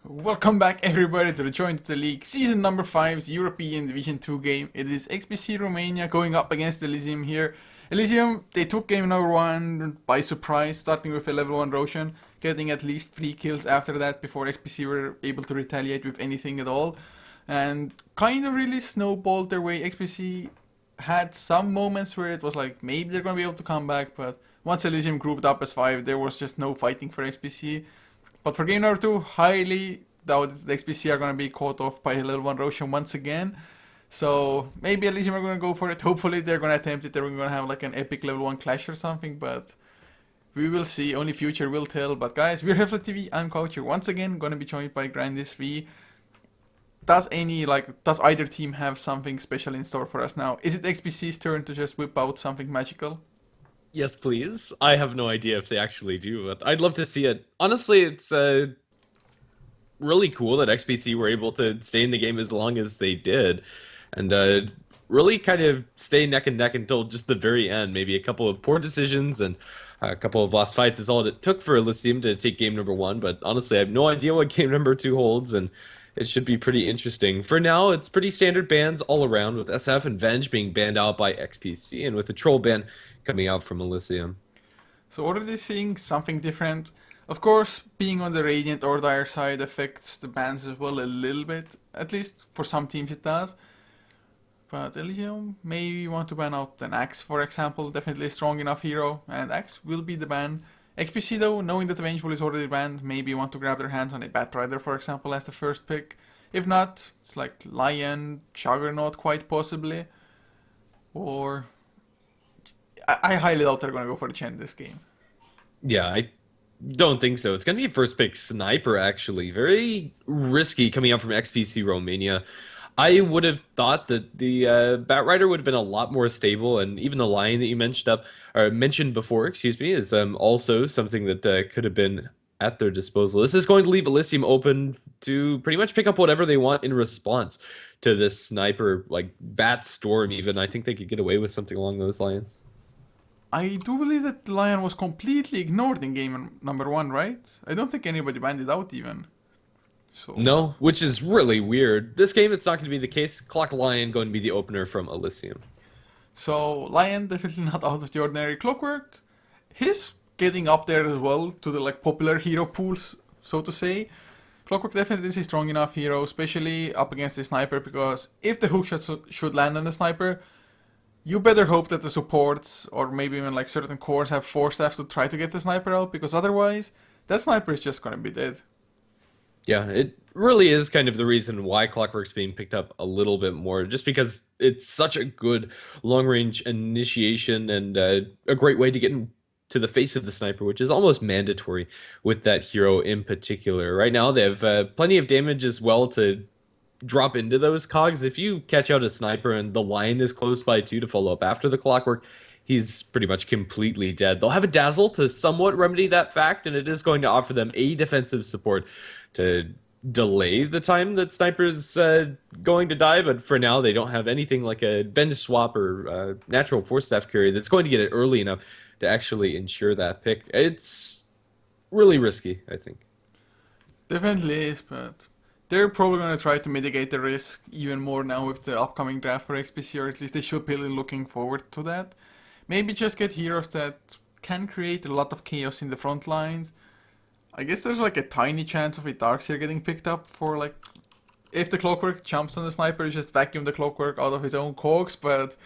Welcome back everybody to the Join the League Season number 5's European Division 2 game. It is XPC Romania going up against Elysium here. Elysium, they took game number 1 by surprise, starting with a level 1 Roshan, getting at least 3 kills after that before XPC were able to retaliate with anything at all. And kind of really snowballed their way. XPC had some moments where it was like maybe they're going to be able to come back, but once Elysium grouped up as 5, there was just no fighting for XPC. But for game number 2, highly doubt the XPC are going to be caught off by level 1 Roshan once again. So maybe Elysium are going to go for it. Hopefully they're going to attempt it. They're going to have like an epic level 1 clash or something. But we will see. Only future will tell. But guys, we're HeflaTV. I'm Couchor. Once again, going to be joined by GrandisV. Does either team have something special in store for us now? Is it XPC's turn to just whip out something magical? Yes, please. I have no idea if they actually do, but I'd love to see it. Honestly, it's really cool that XPC were able to stay in the game as long as they did, and really kind of stay neck and neck until just the very end. Maybe a couple of poor decisions and a couple of lost fights is all it took for Elysium to take game number 1, but honestly, I have no idea what game number 2 holds, and it should be pretty interesting. For now, it's pretty standard bans all around, with SF and Venge being banned out by XPC, and with the Troll ban coming out from Elysium. So already seeing something different. Of course, being on the Radiant or Dire side affects the bans as well a little bit. At least for some teams it does. But Elysium maybe want to ban out an Axe, for example. Definitely a strong enough hero, and Axe will be the ban. XPC though, knowing that the Vengeful is already banned, maybe want to grab their hands on a Batrider, for example, as the first pick. If not, it's like Lion, Juggernaut quite possibly. Or I highly doubt they're going to go for the Chen this game. Yeah, I don't think so. It's going to be a first pick Sniper, actually. Very risky coming out from XPC Romania. I would have thought that the Batrider would have been a lot more stable, and even the Lion that you mentioned before, excuse me, is also something that could have been at their disposal. This is going to leave Elysium open to pretty much pick up whatever they want in response to this Sniper, like Bat Storm even. I think they could get away with something along those lines. I do believe that the Lion was completely ignored in game number 1, right? I don't think anybody banned it out even. So No, which is really weird. This game, it's not going to be the case. Clock Lion going to be the opener from Elysium. So Lion definitely not out of the ordinary. Clockwork, he's getting up there as well to the like popular hero pools, so to say. Clockwork definitely is a strong enough hero, especially up against the sniper, because if the hook should land on the sniper, you better hope that the supports or maybe even like certain cores have 4 staff to try to get the sniper out, because otherwise that sniper is just gonna be dead. Yeah, it really is kind of the reason why Clockwork's being picked up a little bit more, just because it's such a good long-range initiation and a great way to get into the face of the sniper, which is almost mandatory with that hero in particular. Right now, they have plenty of damage as well to drop into those cogs. If you catch out a sniper and the Lion is close by too to follow up after the Clockwork, he's pretty much completely dead. They'll have a Dazzle to somewhat remedy that fact, and it is going to offer them a defensive support to delay the time that Sniper's going to die, but for now they don't have anything like a Bend Swap or Natural Force Staff carrier that's going to get it early enough to actually ensure that pick. It's really risky, I think. Definitely is, but they're probably going to try to mitigate the risk even more now with the upcoming draft for XPC, or at least they should be looking forward to that. Maybe just get heroes that can create a lot of chaos in the front lines. I guess there's like a tiny chance of a Darkseer getting picked up for like, if the Clockwork jumps on the sniper, just vacuum the Clockwork out of his own cogs, but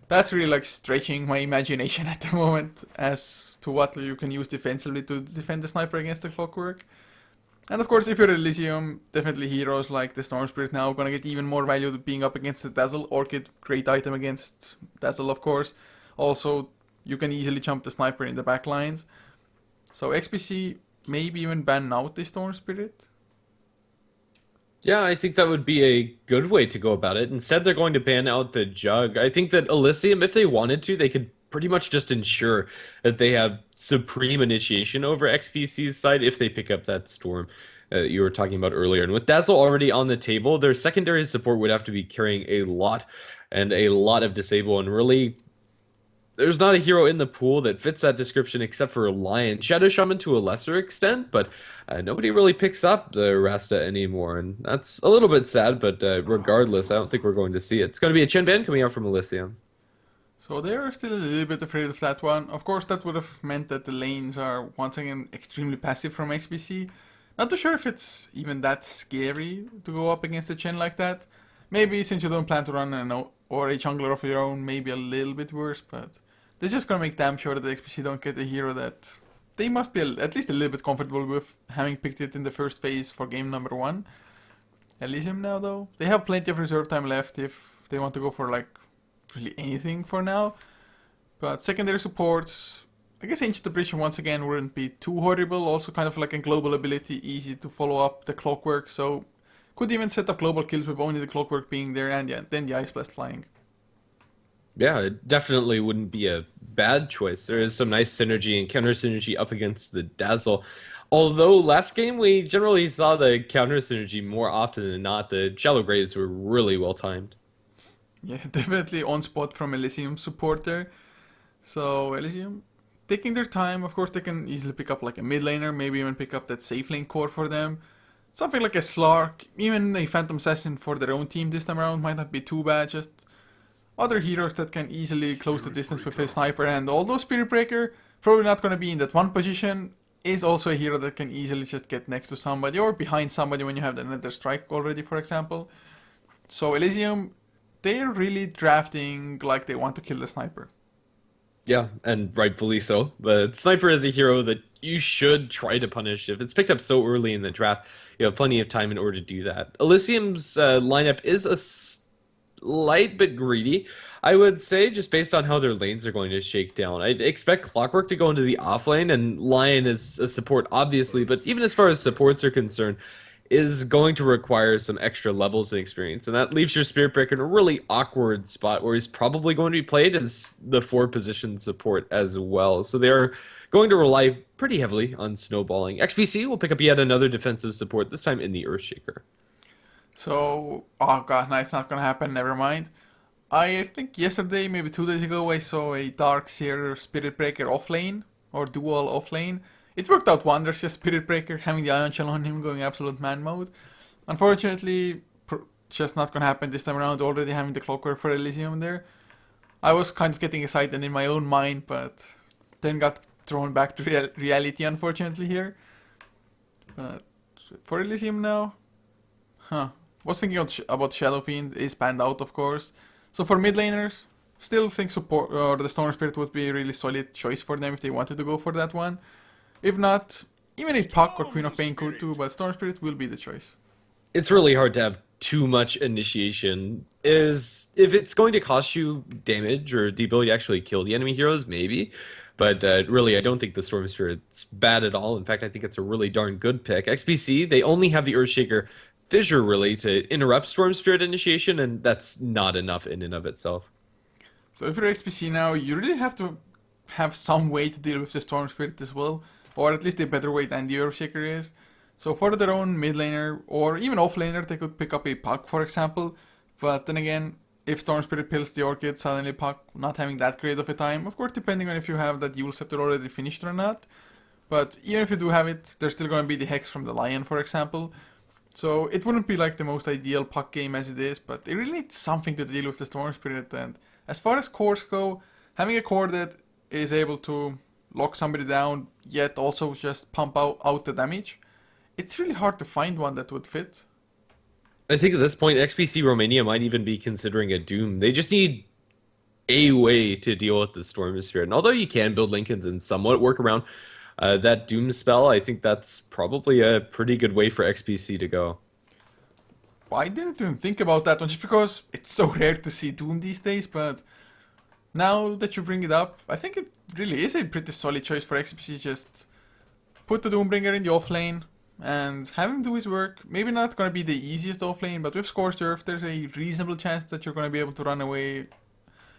that's really like stretching my imagination at the moment as to what you can use defensively to defend the sniper against the Clockwork. And of course, if you're Elysium, definitely heroes like the Storm Spirit now gonna get even more value being up against the Dazzle. Orchid, great item against Dazzle, of course. Also, you can easily jump the sniper in the back lines. So XPC maybe even ban out the Storm Spirit. Yeah, I think that would be a good way to go about it. Instead, they're going to ban out the Jug. I think that Elysium, if they wanted to, they could pretty much just ensure that they have supreme initiation over XPC's side if they pick up that Storm you were talking about earlier. And with Dazzle already on the table, their secondary support would have to be carrying a lot and a lot of Disable, and really there's not a hero in the pool that fits that description except for Lion. Shadow Shaman to a lesser extent, but nobody really picks up the Rasta anymore, and that's a little bit sad, but regardless, I don't think we're going to see it. It's going to be a Chen Ban coming out from Elysium. So they're still a little bit afraid of that one. Of course, that would have meant that the lanes are once again extremely passive from XPC. Not too sure if it's even that scary to go up against a Chen like that. Maybe since you don't plan to run or a jungler of your own, maybe a little bit worse, but they're just gonna make damn sure that XPC don't get a hero that they must be at least a little bit comfortable with, having picked it in the first phase for game number 1. Elysium now though, they have plenty of reserve time left if they want to go for like really anything for now. But secondary supports, I guess Ancient Apparition once again wouldn't be too horrible. Also kind of like a global ability, easy to follow up the Clockwork, so could even set up global kills with only the Clockwork being there and then the Ice Blast flying. Yeah, it definitely wouldn't be a bad choice. There is some nice synergy and counter synergy up against the Dazzle. Although last game we generally saw the counter synergy more often than not. The Shallow Graves were really well timed. Yeah, definitely on spot from Elysium support there. So Elysium taking their time. Of course, they can easily pick up like a mid laner, maybe even pick up that safe lane core for them. Something like a Slark, even a Phantom Assassin for their own team this time around might not be too bad. Just other heroes that can easily close the distance with a sniper. And although Spirit Breaker probably not going to be in that one position, is also a hero that can easily just get next to somebody or behind somebody when you have the Nether Strike already, for example. So Elysium, they're really drafting like they want to kill the sniper. Yeah, and rightfully so. But Sniper is a hero that you should try to punish. If it's picked up so early in the draft, you have plenty of time in order to do that. Elysium's lineup is a slight bit greedy, I would say, just based on how their lanes are going to shake down. I'd expect Clockwork to go into the off lane, and Lion is a support, obviously, but even as far as supports are concerned, is going to require some extra levels and experience, and that leaves your Spirit Breaker in a really awkward spot where he's probably going to be played as the 4-position support as well. So they're going to rely pretty heavily on snowballing. XPC will pick up yet another defensive support, this time in the Earthshaker. So, oh god, no, it's not gonna happen, never mind. I think yesterday, maybe 2 days ago, I saw a Darkseer Spirit Breaker offlane, or dual offlane. It worked out wonders, just Spirit Breaker, having the Ion Shell on him, going absolute man mode. Unfortunately, just not gonna happen this time around, already having the Clockwork for Elysium there. I was kind of getting excited in my own mind, but then got thrown back to reality, unfortunately, here. But for Elysium now, was thinking about Shadow Fiend, is panned out, of course. So for mid laners, still think support or the Storm Spirit would be a really solid choice for them if they wanted to go for that one. If not, even a Puck or Queen of Pain could too, but Storm Spirit will be the choice. It's really hard to have too much initiation. If it's going to cost you damage or the ability to actually kill the enemy heroes, maybe. But really, I don't think the Storm Spirit's bad at all. In fact, I think it's a really darn good pick. XPC, they only have the Earthshaker Fissure really to interrupt Storm Spirit initiation, and that's not enough in and of itself. So if you're XPC now, you really have to have some way to deal with the Storm Spirit as well, or at least a better way than the Earthshaker is. So for their own mid laner, or even off laner, they could pick up a Puck, for example. But then again, if Storm Spirit pills the Orchid, suddenly Puck not having that great of a time. Of course, depending on if you have that Yule Scepter already finished or not. But even if you do have it, there's still going to be the Hex from the Lion, for example. So it wouldn't be like the most ideal Puck game as it is, but they really need something to deal with the Storm Spirit. And as far as cores go, having a core that is able to lock somebody down, yet also just pump out the damage, it's really hard to find one that would fit. I think at this point, XPC Romania might even be considering a Doom. They just need a way to deal with the Storm Spirit. And although you can build Lincolns and somewhat work around that Doom spell, I think that's probably a pretty good way for XPC to go. I didn't even think about that one, just because it's so rare to see Doom these days, but now that you bring it up, I think it really is a pretty solid choice for XPC. Just put the Doombringer in the offlane and have him do his work. Maybe not gonna be the easiest offlane, but with Scorched Earth, there's a reasonable chance that you're gonna be able to run away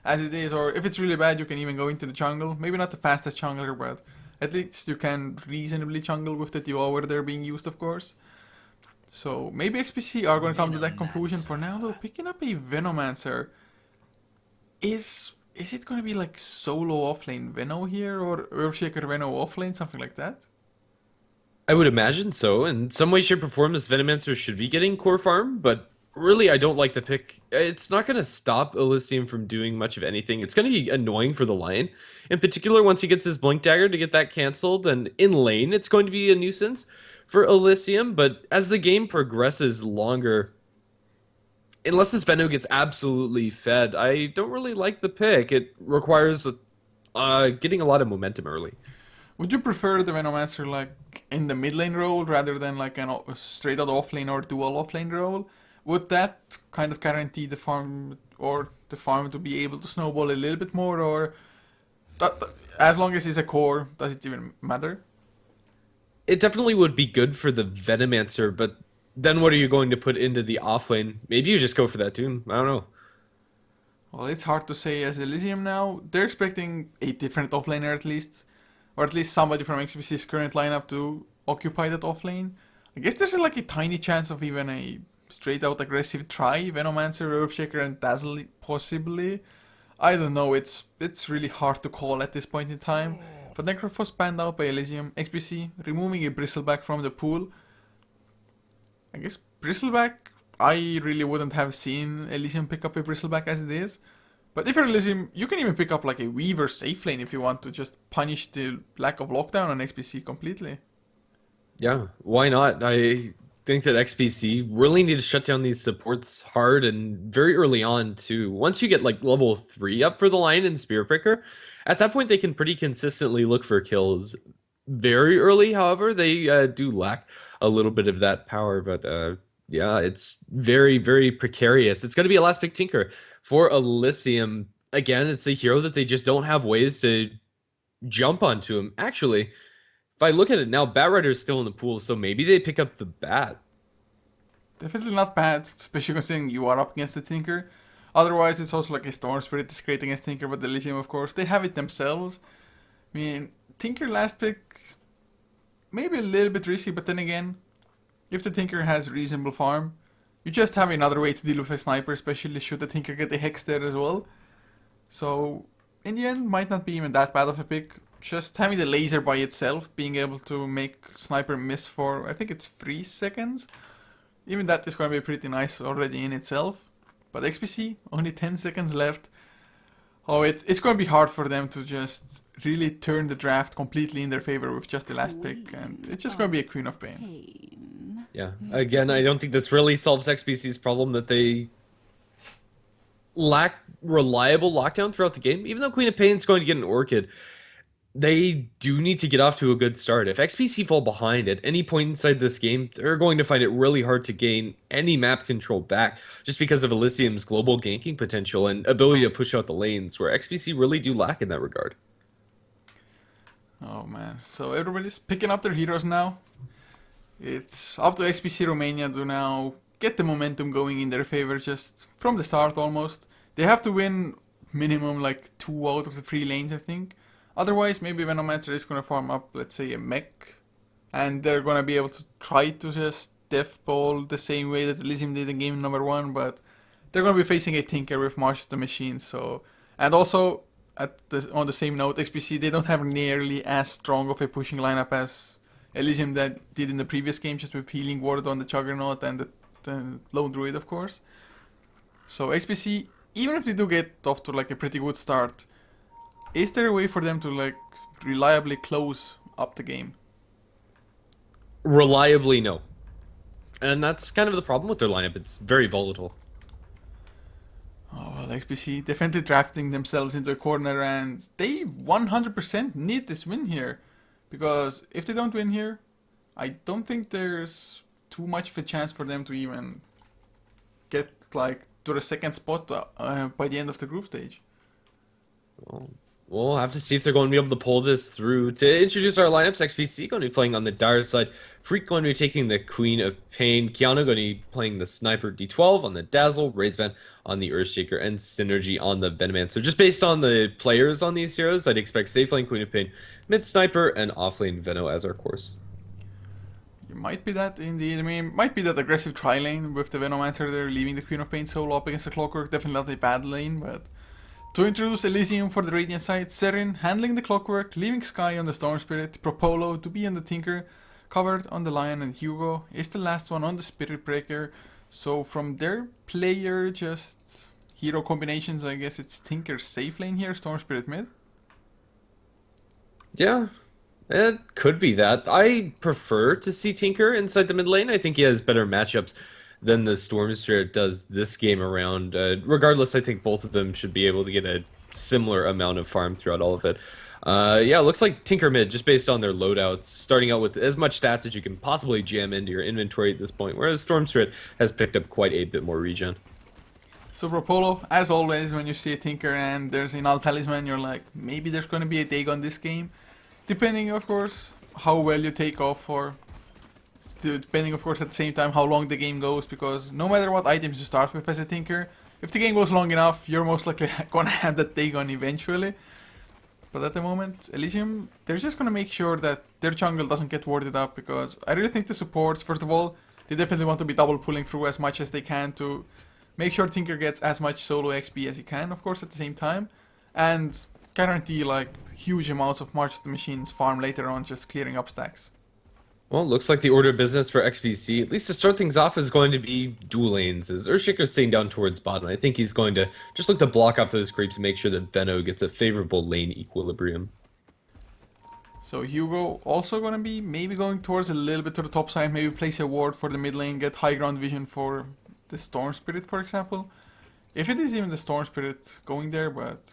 as it is, or if it's really bad, you can even go into the jungle. Maybe not the fastest jungler, but at least you can reasonably jungle with the duo where they're being used, of course. So maybe XPC are going to come to that conclusion. For now, though, picking up a Venomancer is is it gonna be like solo offlane Veno here, or Earthshaker Veno offlane, something like that? I would imagine so. In some way, shape, or form, this Venomancer should be getting core farm, but really, I don't like the pick. It's not going to stop Elysium from doing much of anything. It's going to be annoying for the Lion. In particular, once he gets his Blink Dagger to get that canceled, and in lane, it's going to be a nuisance for Elysium, but as the game progresses longer, unless this Veno gets absolutely fed, I don't really like the pick. It requires getting a lot of momentum early. Would you prefer the Venomancer like in the mid lane role rather than like a straight out offlane or dual offlane role? Would that kind of guarantee the farm or the farm to be able to snowball a little bit more, or as long as it's a core, does it even matter? It definitely would be good for the Venomancer, but then what are you going to put into the offlane? Maybe you just go for that tune. I don't know. Well, it's hard to say as Elysium now. They're expecting a different offlaner at least, or at least somebody from XPC's current lineup to occupy that offlane. I guess there's like a tiny chance of even a straight out aggressive try, Venomancer, Earthshaker, and Dazzle possibly. I don't know, it's really hard to call at this point in time. But Necrophos banned out by Elysium, XPC removing a Bristleback from the pool. I guess Bristleback, I really wouldn't have seen Elysium pick up a Bristleback as it is. But if you're Elysium, you can even pick up like a Weaver safe lane if you want to just punish the lack of lockdown on XPC completely. Yeah, why not? I think that XPC really need to shut down these supports hard and very early on too. Once you get like level 3 up for the Lion and Spear Picker, at that point they can pretty consistently look for kills. Very early, however, they do lack a little bit of that power, but yeah, it's very, very precarious. It's going to be a last pick Tinker for Elysium. Again, it's a hero that they just don't have ways to jump onto him. Actually, if I look at it now, Bat Rider is still in the pool, so maybe they pick up the Bat. Definitely not bad, especially considering you are up against the Tinker. Otherwise, it's also like a Storm Spirit is great against Tinker, but Elysium, of course, they have it themselves. I mean, Tinker last pick, maybe a little bit risky, but then again, if the Tinker has reasonable farm, you just have another way to deal with a sniper, especially should the Tinker get a Hex there as well. So, in the end, might not be even that bad of a pick. Just having the laser by itself, being able to make sniper miss for, I think it's 3 seconds. Even that is going to be pretty nice already in itself. But XPC, only 10 seconds left. Oh, it's going to be hard for them to just really turn the draft completely in their favor with just the last pick. And it's just going to be a Queen of Pain. Yeah, again, I don't think this really solves XPC's problem that they lack reliable lockdown throughout the game. Even though Queen of Pain is going to get an Orchid, they do need to get off to a good start. If XPC fall behind at any point inside this game, they're going to find it really hard to gain any map control back just because of Elysium's global ganking potential and ability to push out the lanes, where XPC really do lack in that regard. Oh man, so everybody's picking up their heroes now. It's up to XPC Romania to now get the momentum going in their favor just from the start almost. They have to win minimum like 2 out of the 3 lanes, I think. Otherwise, maybe Venomancer is going to farm up, let's say, a mech. And they're going to be able to try to just death ball the same way that Elysium did in game number 1. But they're going to be facing a Tinker with March of the Machine. So, and also, on the same note, XPC, they don't have nearly as strong of a pushing lineup as Elysium that did in the previous game, just with Healing Ward on the Juggernaut and the Lone Druid, of course. So XPC, even if they do get off to like a pretty good start, is there a way for them to like reliably close up the game? Reliably, no. And that's kind of the problem with their lineup. It's very volatile. Oh, well, XPC definitely drafting themselves into a corner, and they 100% need this win here. Because if they don't win here, I don't think there's too much of a chance for them to even get like to the second spot by the end of the group stage. Well, we'll have to see if they're going to be able to pull this through. To introduce our lineups, XPC going to be playing on the Dire side. Freak going to be taking the Queen of Pain. Keanu going to be playing the Sniper D12 on the Dazzle. Razevan on the Earthshaker. And Synergy on the Venomancer. Just based on the players on these heroes, I'd expect safe lane Queen of Pain, mid Sniper, and off lane Veno as our course. It might be that indeed. I mean, it might be that aggressive tri-lane with the Venomancer there, leaving the Queen of Pain solo up against the Clockwork. Definitely not a bad lane, but To introduce Elysium for the Radiant side, Serin handling the Clockwork, leaving Sky on the Storm Spirit, Propolo to be on the Tinker, covered on the Lion, and Hugo is the last one on the Spirit Breaker. So from their player, just hero combinations, I guess it's Tinker safe lane here, Storm Spirit mid. Yeah, it could be that. I prefer to see Tinker inside the mid lane. I think he has better matchups than the Storm Spirit does this game around. Regardless, I think both of them should be able to get a similar amount of farm throughout all of it. Yeah, it looks like Tinker mid, just based on their loadouts, starting out with as much stats as you can possibly jam into your inventory at this point, whereas Storm Spirit has picked up quite a bit more regen. So Propolo, as always, when you see a Tinker and there's an Null Talisman, you're like, maybe there's going to be a take on this game. Depending, of course, how well you take off, or depending, of course, at the same time how long the game goes, because no matter what items you start with as a Tinker, if the game goes long enough, you're most likely gonna have that take on eventually. But at the moment, Elysium, they're just gonna make sure that their jungle doesn't get warded up, because I really think the supports, first of all, they definitely want to be double pulling through as much as they can to make sure Tinker gets as much solo XP as he can, of course, at the same time, and guarantee like huge amounts of March of the Machines farm later on, just clearing up stacks. Well, looks like the order of business for XPC, at least to start things off, is going to be dual lanes, as Earthshaker's staying down towards bottom. I think he's going to just look to block off those creeps and make sure that Venno gets a favorable lane equilibrium. So Hugo also going to be maybe going towards a little bit to the top side, maybe place a ward for the mid lane, get high ground vision for the Storm Spirit, for example. If it is even the Storm Spirit going there, but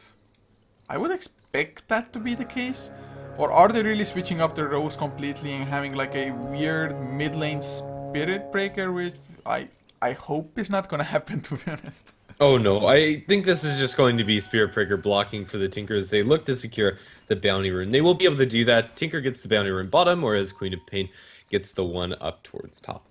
I would expect that to be the case. Or are they really switching up their roles completely and having like a weird mid lane Spirit Breaker, which I hope is not gonna happen, to be honest. Oh no, I think this is just going to be Spirit Breaker blocking for the Tinker as they look to secure the Bounty Rune. They will be able to do that. Tinker gets the Bounty Rune bottom, whereas Queen of Pain gets the one up towards top.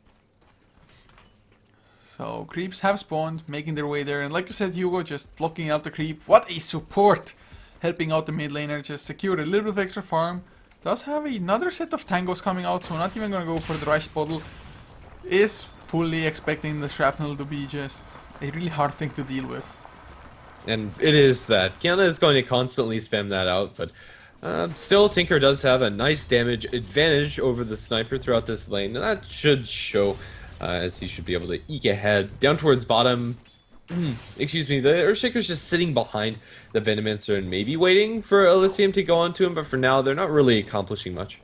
So creeps have spawned, making their way there, and like you said, Hugo just blocking out the creep. What a support! Helping out the mid laner, just secured a little bit of extra farm. Does have another set of tangos coming out, so not even gonna go for the rush bottle. Is fully expecting the shrapnel to be just a really hard thing to deal with. And it is that. Kiana is going to constantly spam that out, but still Tinker does have a nice damage advantage over the sniper throughout this lane, and that should show as he should be able to eke ahead. Down towards bottom, excuse me, the Earthshaker's just sitting behind the Venomancer and maybe waiting for Elysium to go onto him, but for now they're not really accomplishing much.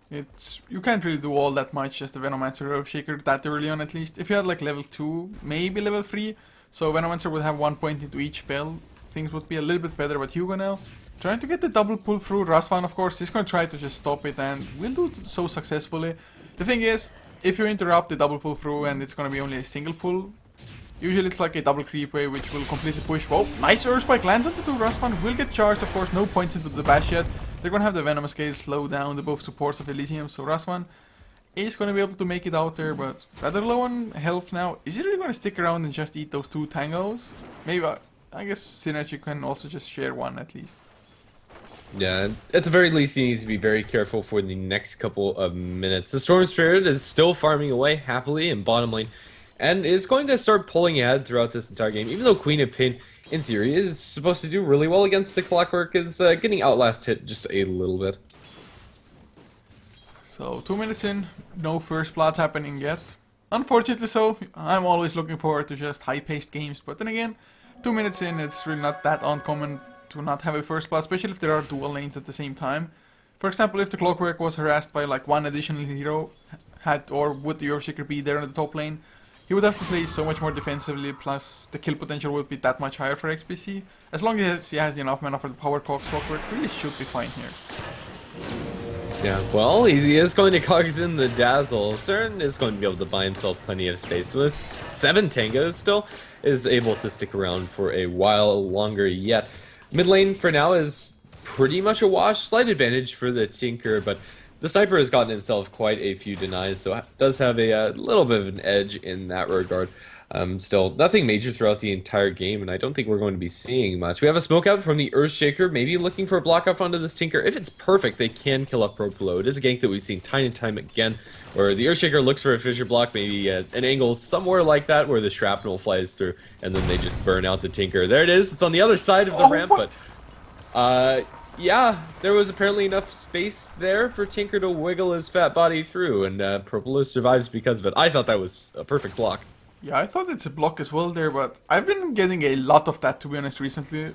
You can't really do all that much, just the Venomancer Earthshaker that early on at least. If you had like level 2, maybe level 3, so Venomancer would have 1 point into each spell, things would be a little bit better, but Hugo now trying to get the double pull through. Rasvan, of course, he's going to try to just stop it and will do so successfully. The thing is, if you interrupt the double pull through and it's going to be only a single pull, usually it's like a double creep wave which will completely push. Whoa, nice Earth Spike lands onto 2. Rasvan will get charged, of course, no points into the bash yet. They're going to have the Venomous Gale slow down the both supports of Elysium, so Rasvan is going to be able to make it out there, but rather low on health now. Is he really going to stick around and just eat those 2 tangos? Maybe, I guess Synergy can also just share one at least. Yeah, at the very least, he needs to be very careful for the next couple of minutes. The Storm Spirit is still farming away happily in bottom lane, and is going to start pulling ahead throughout this entire game, even though Queen of Pain, in theory, is supposed to do really well against the Clockwork, is getting Outlast hit just a little bit. So 2 minutes in, no first bloods happening yet. Unfortunately so, I'm always looking forward to just high-paced games, but then again, 2 minutes in, it's really not that uncommon to not have a first blood, especially if there are dual lanes at the same time. For example, if the Clockwork was harassed by like one additional hero, or would the Earthshaker be there in the top lane, he would have to play so much more defensively, plus the kill potential would be that much higher for XPC. As long as he has enough mana for the power cogs, Clockwork really should be fine here. Yeah, well, he is going to cogs in the Dazzle. Cern is going to be able to buy himself plenty of space with 7 tangos still, is able to stick around for a while longer yet. Mid lane for now is pretty much a wash. Slight advantage for the Tinker, but the Sniper has gotten himself quite a few denies, so does have a little bit of an edge in that regard. Still, nothing major throughout the entire game, and I don't think we're going to be seeing much. We have a smoke out from the Earthshaker, maybe looking for a block off onto this Tinker. If it's perfect, they can kill up Pro below. It is a gank that we've seen time and time again, where the Earthshaker looks for a fissure block, maybe at an angle somewhere like that, where the shrapnel flies through, and then they just burn out the Tinker. There it is. It's on the other side of the ramp, what? but yeah, there was apparently enough space there for Tinker to wiggle his fat body through, and Propolo survives because of it. I thought that was a perfect block. Yeah, I thought it's a block as well there, but I've been getting a lot of that, to be honest, recently.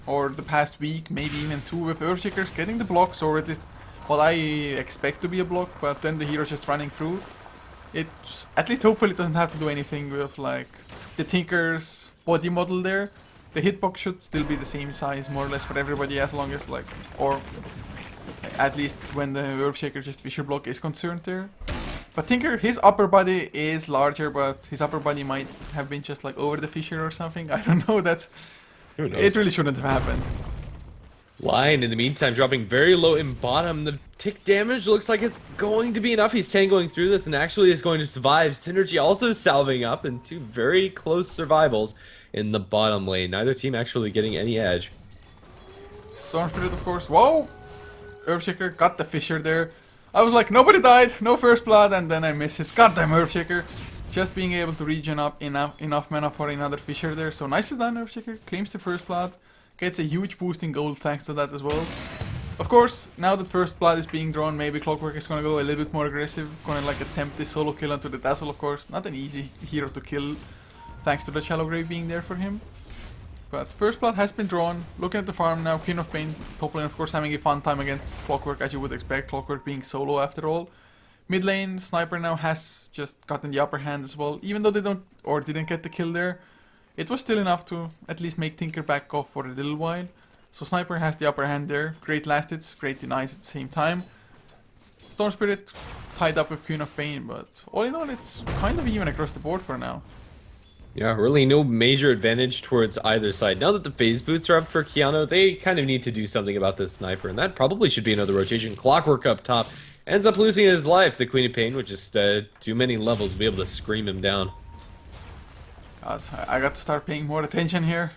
Or the past week, maybe even 2, with Earthshakers getting the blocks, or at least what I expect to be a block, but then the hero's just running through. It, at least hopefully it doesn't have to do anything with, like, the Tinker's body model there. The hitbox should still be the same size, more or less, for everybody, as long as, like, or at least when the Earthshaker just fissure block is concerned there. But Tinker, his upper body is larger, but his upper body might have been just like over the fissure or something. I don't know, that's... Who knows? It really shouldn't have happened. Lion, in the meantime, dropping very low in bottom. The tick damage looks like it's going to be enough. He's tangoing through this and actually is going to survive. Synergy also salving up, and 2 very close survivals in the bottom lane. Neither team actually getting any edge. Storm Spirit, of course. Whoa! Earthshaker got the fissure there. I was like, nobody died, no first blood, and then I miss it. Goddamn Earthshaker. Just being able to regen up enough mana for another fissure there. So nicely done, Earthshaker. Claims the first blood. Gets a huge boost in gold thanks to that as well. Of course, now that first blood is being drawn, maybe Clockwork is gonna go a little bit more aggressive. Gonna like attempt this solo kill onto the Dazzle, of course. Not an easy hero to kill, thanks to the Shallow Grave being there for him. But first blood has been drawn. Looking at the farm now, Queen of Pain, top lane of course having a fun time against Clockwork, as you would expect, Clockwork being solo after all. Mid lane, Sniper now has just gotten the upper hand as well, even though they didn't get the kill there. It was still enough to at least make Tinker back off for a little while. So Sniper has the upper hand there. Great last hits, great denies at the same time. Storm Spirit tied up with Queen of Pain, but all in all it's kind of even across the board for now. Yeah, really no major advantage towards either side. Now that the phase boots are up for Keanu, they kind of need to do something about this Sniper, and that probably should be another rotation. Clockwork up top ends up losing his life. The Queen of Pain with just too many levels to be able to scream him down. God, I got to start paying more attention here.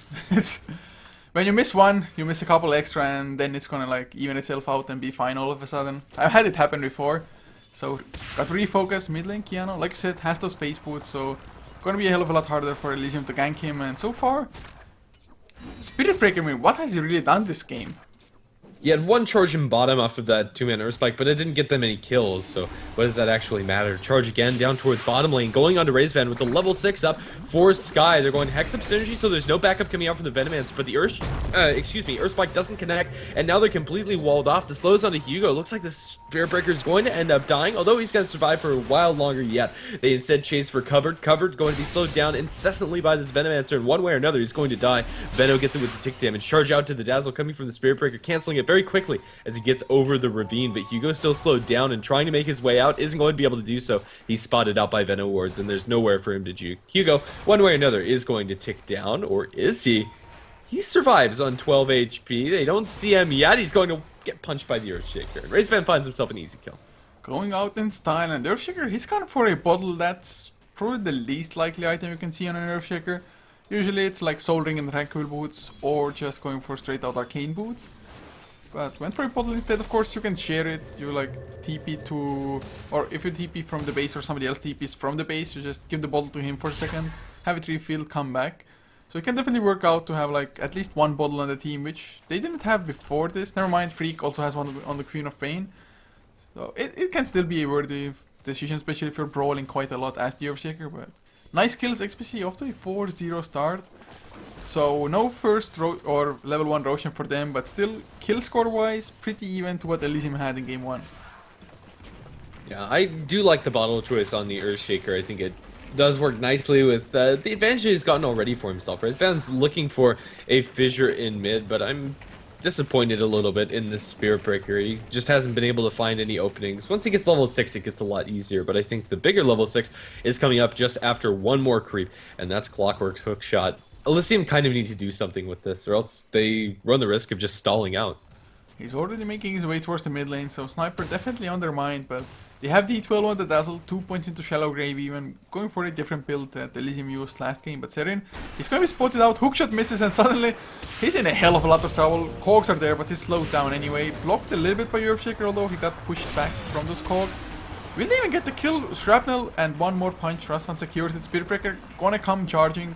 When you miss one, you miss a couple extra, and then it's gonna like even itself out and be fine all of a sudden. I've had it happen before, so got to refocus. Mid lane Keanu, like I said, has those phase boots, so gonna be a hell of a lot harder for Elysium to gank him, and so far, Spirit Breaker, I mean, what has he really done this game? He had 1 charge in bottom off of that 2-man Earth Spike, but it didn't get them any kills, so what does that actually matter? Charge again down towards bottom lane, going on to Razevan with the level 6 up for Sky. They're going Hex up synergy, so there's no backup coming out from the Venomance, but the Earth Spike doesn't connect, and now they're completely walled off. The slows onto Hugo. Looks like the Spirit Breaker is going to end up dying, although he's going to survive for a while longer yet. They instead chase for Covered. Covered going to be slowed down incessantly by this Venomancer, and one way or another he's going to die. Veno gets it with the tick damage. Charge out to the Dazzle coming from the Spirit Breaker, canceling it very quickly as he gets over the ravine, but Hugo's still slowed down and trying to make his way out, isn't going to be able to do so. He's spotted out by Veno wards, and there's nowhere for him to juke. Hugo, one way or another, is going to tick down, or is he? He survives on 12 HP. They don't see him yet. He's going to get punched by the Earthshaker, and Razevan finds himself an easy kill. Going out in style, and Earthshaker, he's gone for a bottle. That's probably the least likely item you can see on an Earthshaker. Usually it's like Soul Ring and Tranquil Boots, or just going for straight out Arcane Boots. But went for a bottle instead. Of course you can share it, you like TP to, or if you TP from the base or somebody else TPs from the base, you just give the bottle to him for a second, have it refilled, come back. So it can definitely work out to have like at least 1 bottle on the team, which they didn't have before this. Never mind, Freak also has one on the Queen of Pain. So it can still be a worthy decision, especially if you're brawling quite a lot as the Earthshaker. But nice kills, XPC off to a 4-0 start. So no first or level 1 Roshan for them, but still kill score wise pretty even to what Elysium had in game 1. Yeah, I do like the bottle choice on the Earthshaker. I think it does work nicely with the advantage he's gotten already for himself. Razevan's looking for a fissure in mid, but I'm disappointed a little bit in this Spirit Breaker. He just hasn't been able to find any openings. Once he gets level 6, it gets a lot easier, but I think the bigger level 6 is coming up just after 1 more creep, and that's Clockwork's hook shot. Elysium kind of need to do something with this, or else they run the risk of just stalling out. He's already making his way towards the mid lane, so Sniper definitely on their mind, but They have D12 on the Dazzle, 2 points into Shallow Grave even, going for a different build that Elysium used last game, but Serin, he's going to be spotted out, hookshot misses, and suddenly he's in a hell of a lot of trouble. Cogs are there, but he's slowed down anyway. Blocked a little bit by Earthshaker, although he got pushed back from those Cogs. Will they even get the kill? Shrapnel and one more punch. Rasvan secures it. Spiritbreaker gonna come charging,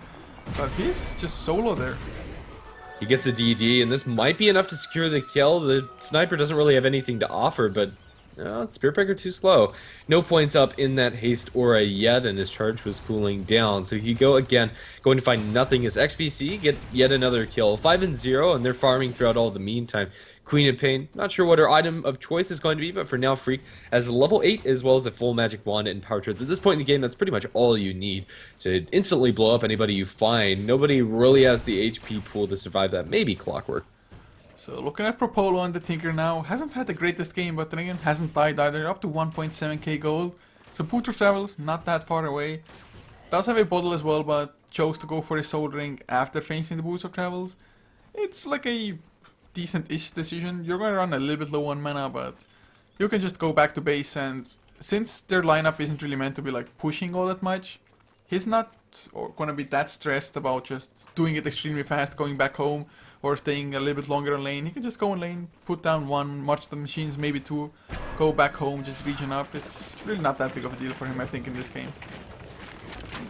but he's just solo there. He gets a DD, and this might be enough to secure the kill. The sniper doesn't really have anything to offer, but Spiritbreaker too slow. No points up in that haste aura yet, and his charge was cooling down. So he go again, going to find nothing as XPC get yet another kill. 5-0, and they're farming throughout all the meantime. Queen of Pain, not sure what her item of choice is going to be, but for now Freak has a level 8 as well as a full magic wand and power treads. At this point in the game, that's pretty much all you need to instantly blow up anybody you find. Nobody really has the HP pool to survive that. Maybe Clockwork. So looking at Propolo and the Tinker now, hasn't had the greatest game, but then again, hasn't died either, up to 1.7k gold. So Boots of Travels, not that far away. Does have a bottle as well, but chose to go for a Soul Ring after finishing the Boots of Travels. It's like a decent-ish decision. You're going to run a little bit low on mana, but you can just go back to base, and since their lineup isn't really meant to be like pushing all that much, he's not going to be that stressed about just doing it extremely fast, going back home, or staying a little bit longer on lane. He can just go on lane, put down one, watch the machines, maybe two, go back home, just regen up. It's really not that big of a deal for him, I think, in this game.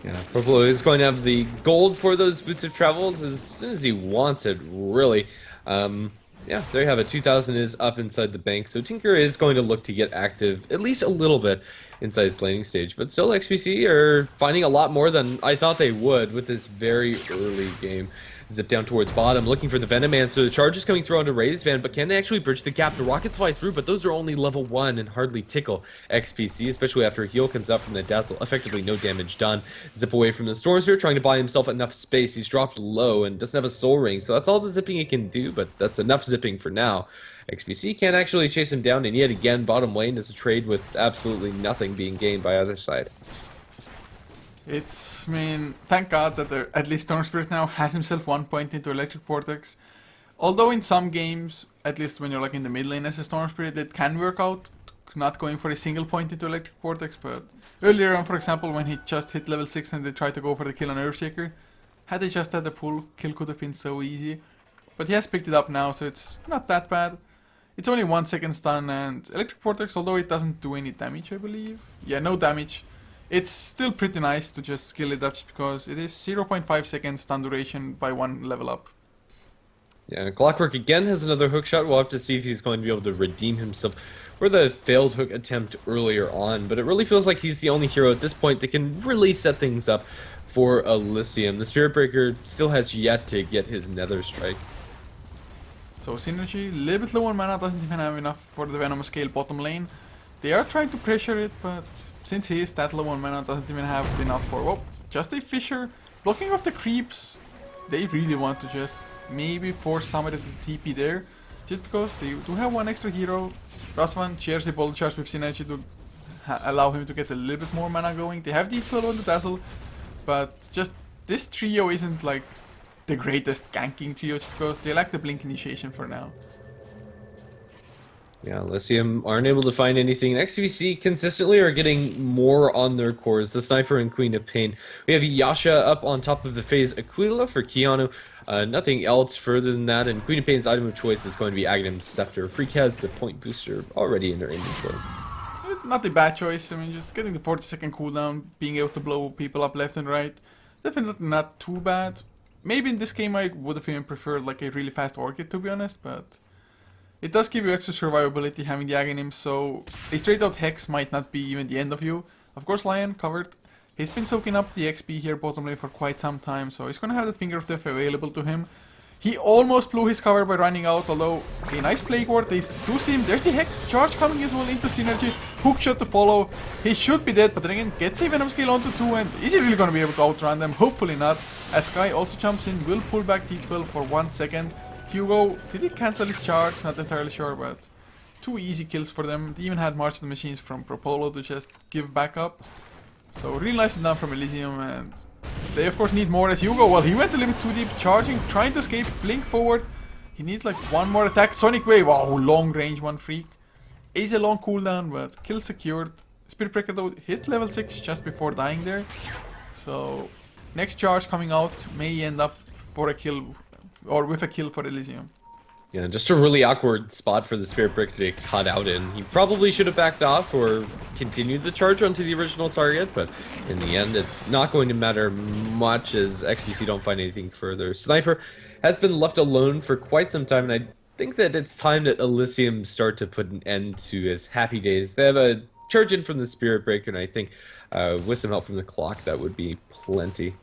Yeah, Propolo is going to have the gold for those Boots of Travels as soon as he wants it, really. Yeah, there you have it. 2,000 is up inside the bank, so Tinker is going to look to get active at least a little bit inside his laning stage. But still, XPC are finding a lot more than I thought they would with this very early game. Zip down towards bottom, looking for the Venom Man, so the charge is coming through onto Raise Van, but can they actually bridge the gap? The rockets fly through, but those are only level 1 and hardly tickle XPC, especially after a heal comes out from the Dazzle. Effectively no damage done. Zip away from the Storm Sphere, trying to buy himself enough space. He's dropped low and doesn't have a Soul Ring, so that's all the zipping he can do, but that's enough zipping for now. XPC can't actually chase him down, and yet again, bottom lane is a trade with absolutely nothing being gained by either side. It's, I mean, thank God that at least Storm Spirit now has himself 1 point into Electric Vortex. Although in some games, at least when you're like in the mid lane as a Storm Spirit, it can work out, not going for a single point into Electric Vortex, but earlier on, for example, when he just hit level 6 and they tried to go for the kill on Earthshaker, had they just had the pull, kill could have been so easy. But he has picked it up now, so it's not that bad. It's only 1 second stun, and Electric Vortex, although it doesn't do any damage, I believe. Yeah, no damage. It's still pretty nice to just skill it up just because it is 0.5 seconds stun duration by 1 level up. Yeah, Clockwork again has another hook shot. We'll have to see if he's going to be able to redeem himself for the failed hook attempt earlier on. But it really feels like he's the only hero at this point that can really set things up for Elysium. The Spirit Breaker still has yet to get his Nether Strike. So Synergy, a little bit low on mana, doesn't even have enough for the Venom Scale bottom lane. They are trying to pressure it, but since he is that low on mana, doesn't even have enough for, well, just a Fissure. Blocking off the creeps, they really want to just maybe force somebody to TP there, just because they do have one extra hero. Rasvan shares a Bottle Charge with Synergy to allow him to get a little bit more mana going. They have D12 on the Dazzle, but just this trio isn't like the greatest ganking trio, just because they lack the Blink initiation for now. Yeah, Elysium aren't able to find anything. XPC consistently are getting more on their cores. The Sniper and Queen of Pain. We have Yasha up on top of the phase Aquila for Keanu. Nothing else further than that, and Queen of Pain's item of choice is going to be Aghanim's Scepter. Freak has the point booster already in their inventory. Not a bad choice. I mean, just getting the 40-second cooldown, being able to blow people up left and right. Definitely not too bad. Maybe in this game I would have even preferred like a really fast Orchid, to be honest, but it does give you extra survivability having the Aghanim, so a straight out Hex might not be even the end of you. Of course, Lion covered. He's been soaking up the XP here bottom lane for quite some time, so he's gonna have the Finger of Death available to him. He almost blew his cover by running out, although a nice Plague Ward. They do see him. There's the Hex charge coming as well into Synergy. Hook shot to follow. He should be dead, but then again, gets a Venom Scale onto 2, and is he really gonna be able to outrun them? Hopefully not. As Sky also jumps in, will pull back D12 for 1 second. Hugo, did he cancel his charge? Not entirely sure, but 2 easy kills for them. They even had March of the Machines from Propolo to just give back up. So really nicely done from Elysium, and they of course need more as Hugo. Well, he went a little bit too deep, charging, trying to escape, blink forward. He needs like one more attack. Sonic Wave, wow, long range one Freak. is a long cooldown, but kill secured. Spirit Breaker though hit level 6 just before dying there. So next charge coming out may end up for a kill, or with a kill for Elysium. Yeah, just a really awkward spot for the Spirit Brick to cut out in. He probably should have backed off or continued the charge onto the original target, but in the end, it's not going to matter much as XPC don't find anything further. Sniper has been left alone for quite some time, and I think that it's time that Elysium start to put an end to his happy days. They have a charge in from the Spirit Breaker, and I think with some help from the clock, that would be plenty.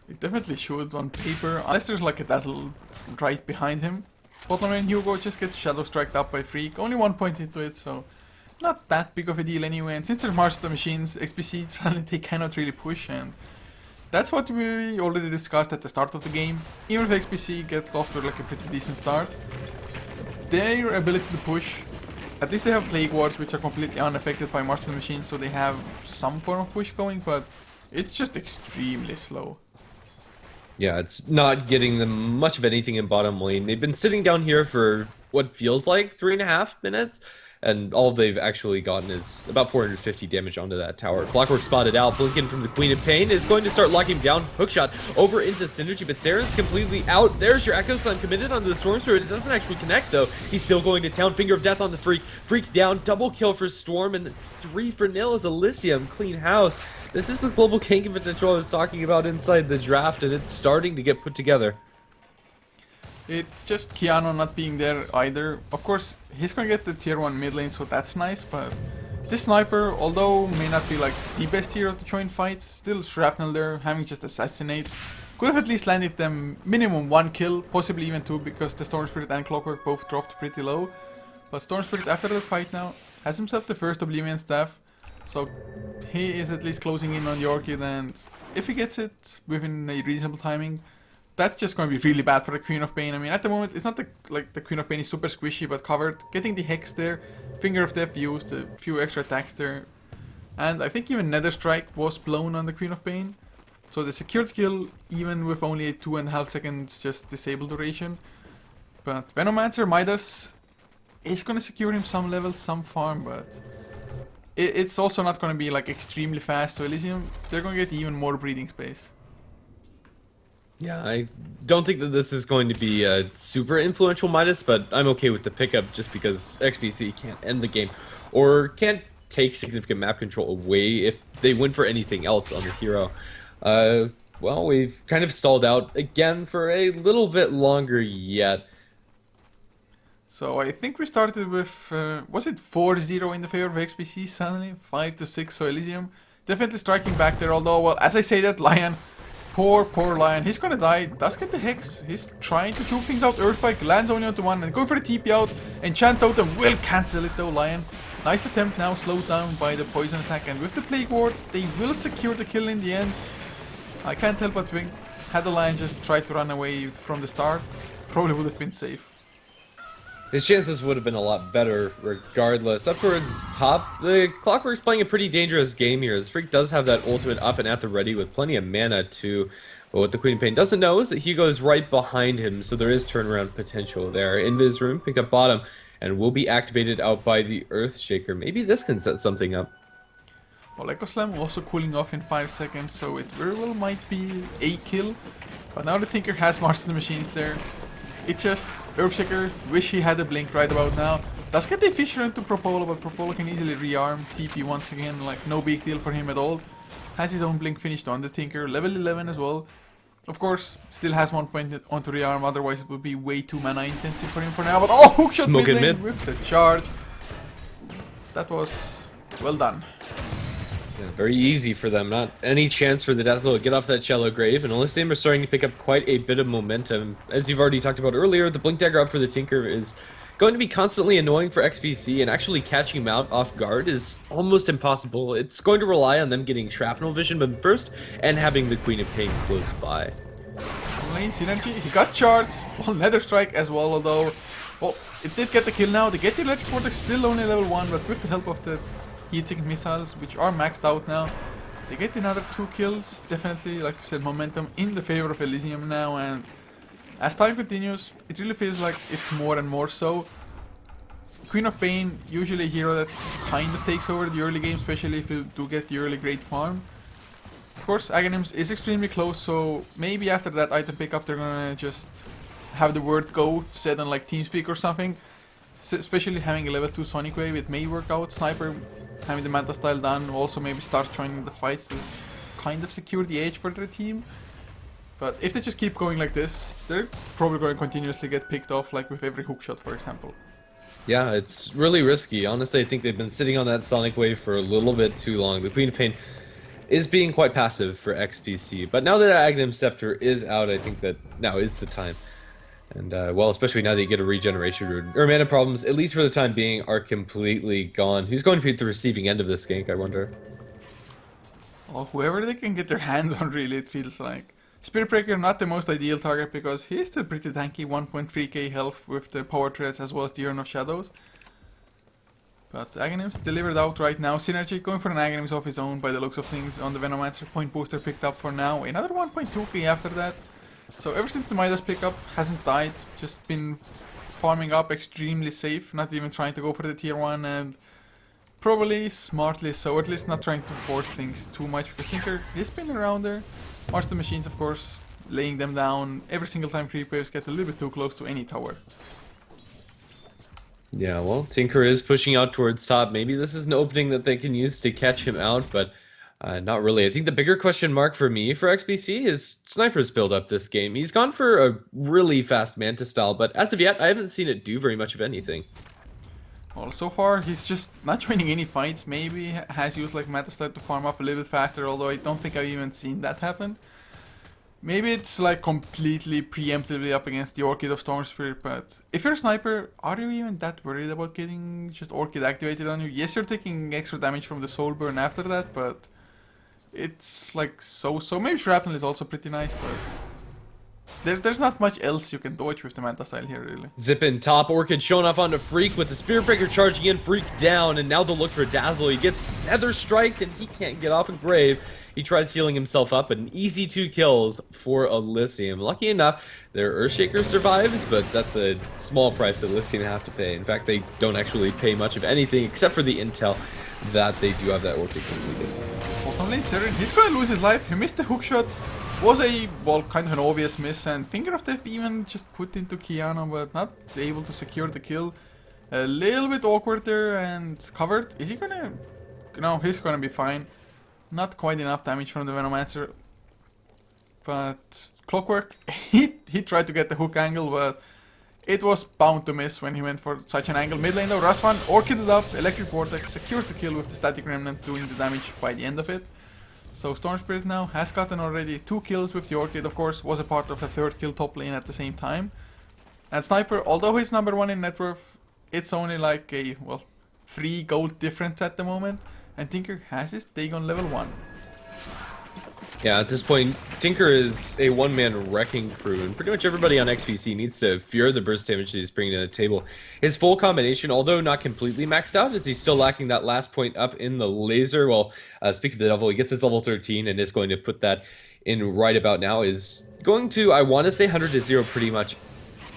It definitely should on paper, unless there's like a dazzle right behind him. Bottom lane Hugo just gets shadow striked up by Freak, only 1 point into it, so not that big of a deal anyway. And since there's March of the Machines, XPC suddenly they cannot really push, and that's what we already discussed at the start of the game. Even if XPC get off to like a pretty decent start, their ability to push, at least they have Plague Wards which are completely unaffected by March of the Machines, so they have some form of push going, but it's just extremely slow. Yeah, it's not getting them much of anything in bottom lane. They've been sitting down here for what feels like 3.5 minutes, and all they've actually gotten is about 450 damage onto that tower. Clockwork spotted out. Blinken from the Queen of Pain is going to start locking him down. Hookshot over into Synergy, but Saren's completely out. There's your Echo Sun committed onto the Storm Spirit. It doesn't actually connect, though. He's still going to town. Finger of Death on the Freak. Freak down. Double kill for Storm, and it's 3-0 as Elysium. Clean house. This is the global ganking potential I was talking about inside the draft, and it's starting to get put together. It's just Keanu not being there either. Of course, he's gonna get the tier 1 mid lane, so that's nice, but this sniper, although may not be like the best hero to join fights, still Shrapnel there, having just assassinate. Could have at least landed them minimum 1 kill, possibly even 2, because the Storm Spirit and Clockwork both dropped pretty low. But Storm Spirit, after the fight now, has himself the first Oblivion staff, so he is at least closing in on the Orchid, and if he gets it within a reasonable timing, that's just going to be really bad for the Queen of Pain. I mean, at the moment, it's not the Queen of Pain is super squishy, but covered. Getting the Hex there, Finger of Death used, a few extra attacks there. And I think even Nether Strike was blown on the Queen of Pain. So the secured kill, even with only a 2.5 seconds just disable duration. But Venomancer, Midas is going to secure him some levels, some farm, but it's also not going to be like extremely fast. So Elysium, they're going to get even more breathing space. Yeah, I don't think that this is going to be a super influential Midas, but I'm okay with the pickup just because XPC can't end the game or can't take significant map control away if they win for anything else on the hero. Well, we've kind of stalled out again for a little bit longer yet. So I think we started with, was it 4-0 in the favor of XPC suddenly? 5-6, so Elysium definitely striking back there, although, well, as I say that, Lion, poor Lion, he's gonna die, does get the Hex, he's trying to juke things out, Earthspike lands only onto one, and going for the TP out, Enchant Totem will cancel it though, Lion. Nice attempt now, slowed down by the poison attack, and with the Plague Wards, they will secure the kill in the end. I can't help but think, had the Lion just tried to run away from the start, probably would have been safe. His chances would have been a lot better regardless. Up towards top, the Clockwork's playing a pretty dangerous game here, as Freak does have that ultimate up and at the ready with plenty of mana too. But what the Queen of Pain doesn't know is that Hugo is right behind him, so there is turnaround potential there. Invis Rune picked up bottom and will be activated out by the Earthshaker. Maybe this can set something up. Well, Echo Slam also cooling off in 5 seconds, so it very well might be a kill. But now the Tinker has March of the Machines there. It's just Earthshaker, wish he had a blink right about now. Does get the Fisher into Propolo, but Propolo can easily rearm TP once again, like no big deal for him at all. Has his own blink finished on the Tinker, level 11 as well. Of course, still has 1 point onto rearm, otherwise it would be way too mana intensive for him for now. But oh, hookshot mid lane with the charge. That was well done. Yeah, very easy for them. Not any chance for the Dazzle to get off that shallow grave, and Elysium are starting to pick up quite a bit of momentum. As you've already talked about earlier, the Blink Dagger up for the Tinker is going to be constantly annoying for XPC, and actually catching him out off guard is almost impossible. It's going to rely on them getting Shrapnel Vision first, and having the Queen of Pain close by. Lane synergy, he got charged, well, Nether Strike as well, although, well, it did get the kill now. The Get Your Electric Vortex still only level 1, but with the help of the heat-sink missiles, which are maxed out now, they get another 2 kills. Definitely, like I said, momentum in the favor of Elysium now, and as time continues, it really feels like it's more and more so. Queen of Pain, usually a hero that kind of takes over the early game, especially if you do get the early great farm. Of course, Aghanims is extremely close, so maybe after that item pickup they're gonna just have the word go said on like TeamSpeak or something. Especially having a level 2 Sonic Wave, it may work out. Sniper having the Manta style done, also maybe start joining the fights to kind of secure the edge for their team. But if they just keep going like this, they're probably going to continuously get picked off, like with every hookshot, for example. Yeah, it's really risky. Honestly, I think they've been sitting on that Sonic Wave for a little bit too long. The Queen of Pain is being quite passive for XPC, but now that Aghanim Scepter is out, I think that now is the time. And, well, especially now that you get a regeneration rune. Or mana problems, at least for the time being, are completely gone. Who's going to be at the receiving end of this gank, I wonder? Well, whoever they can get their hands on, really, it feels like. Spirit Breaker, not the most ideal target because he is still pretty tanky, 1.3k health with the power threads as well as the Urn of Shadows. But Aghanims delivered out right now. Synergy going for an Aghanims of his own by the looks of things on the Venomancer. Point booster picked up for now. Another 1.2k after that. So ever since the Midas pickup, hasn't died, just been farming up extremely safe, not even trying to go for the tier 1 and probably smartly so, at least not trying to force things too much because Tinker is been around there. Watch the machines, of course, laying them down every single time creep waves get a little bit too close to any tower. Yeah, well, Tinker is pushing out towards top. Maybe this is an opening that they can use to catch him out, but not really. I think the bigger question mark for me for XPC is Sniper's build up this game. He's gone for a really fast Manta style, but as of yet, I haven't seen it do very much of anything. Well, so far, he's just not joining any fights. Maybe has used like Manta style to farm up a little bit faster, although I don't think I've even seen that happen. Maybe it's like completely preemptively up against the Orchid of Storm Spirit, but if you're a sniper, are you even that worried about getting just Orchid activated on you? Yes, you're taking extra damage from the Soul Burn after that, but it's like so. Maybe Shrapnel is also pretty nice, but there's not much else you can dodge with the Manta style here, really. Zip in top, Orchid showing off onto Freak with the Spirit Breaker charging in, Freak down, and now they'll look for Dazzle. He gets Nether Striked and he can't get off a grave. He tries healing himself up, but an easy 2 kills for Elysium. Lucky enough, their Earthshaker survives, but that's a small price that Elysium have to pay. In fact, they don't actually pay much of anything except for the intel that they do have that Orchid completed. Bottom lane Seren, he's gonna lose his life. He missed the hookshot. Was a, well, kind of an obvious miss, and Finger of Death even just put into Kiana, but not able to secure the kill. A little bit awkward there and covered. Is he gonna... No, he's gonna be fine. Not quite enough damage from the Venomancer. But Clockwork, he tried to get the hook angle, but it was bound to miss when he went for such an angle. Mid lane though, Rasvan orchided up, Electric Vortex secures the kill with the Static Remnant doing the damage by the end of it. So Storm Spirit now has gotten already 2 kills with the Orchid, of course, was a part of a 3rd kill top lane at the same time. And Sniper, although he's number 1 in net worth, it's only like a, well, 3 gold difference at the moment. And Tinker has his Dagon level 1. Yeah, at this point, Tinker is a one-man wrecking crew, and pretty much everybody on XPC needs to fear the burst damage that he's bringing to the table. His full combination, although not completely maxed out, is he's still lacking that last point up in the laser. Well, speaking of the devil, he gets his level 13 and is going to put that in right about now. Is going to, I want to say 100 to 0 pretty much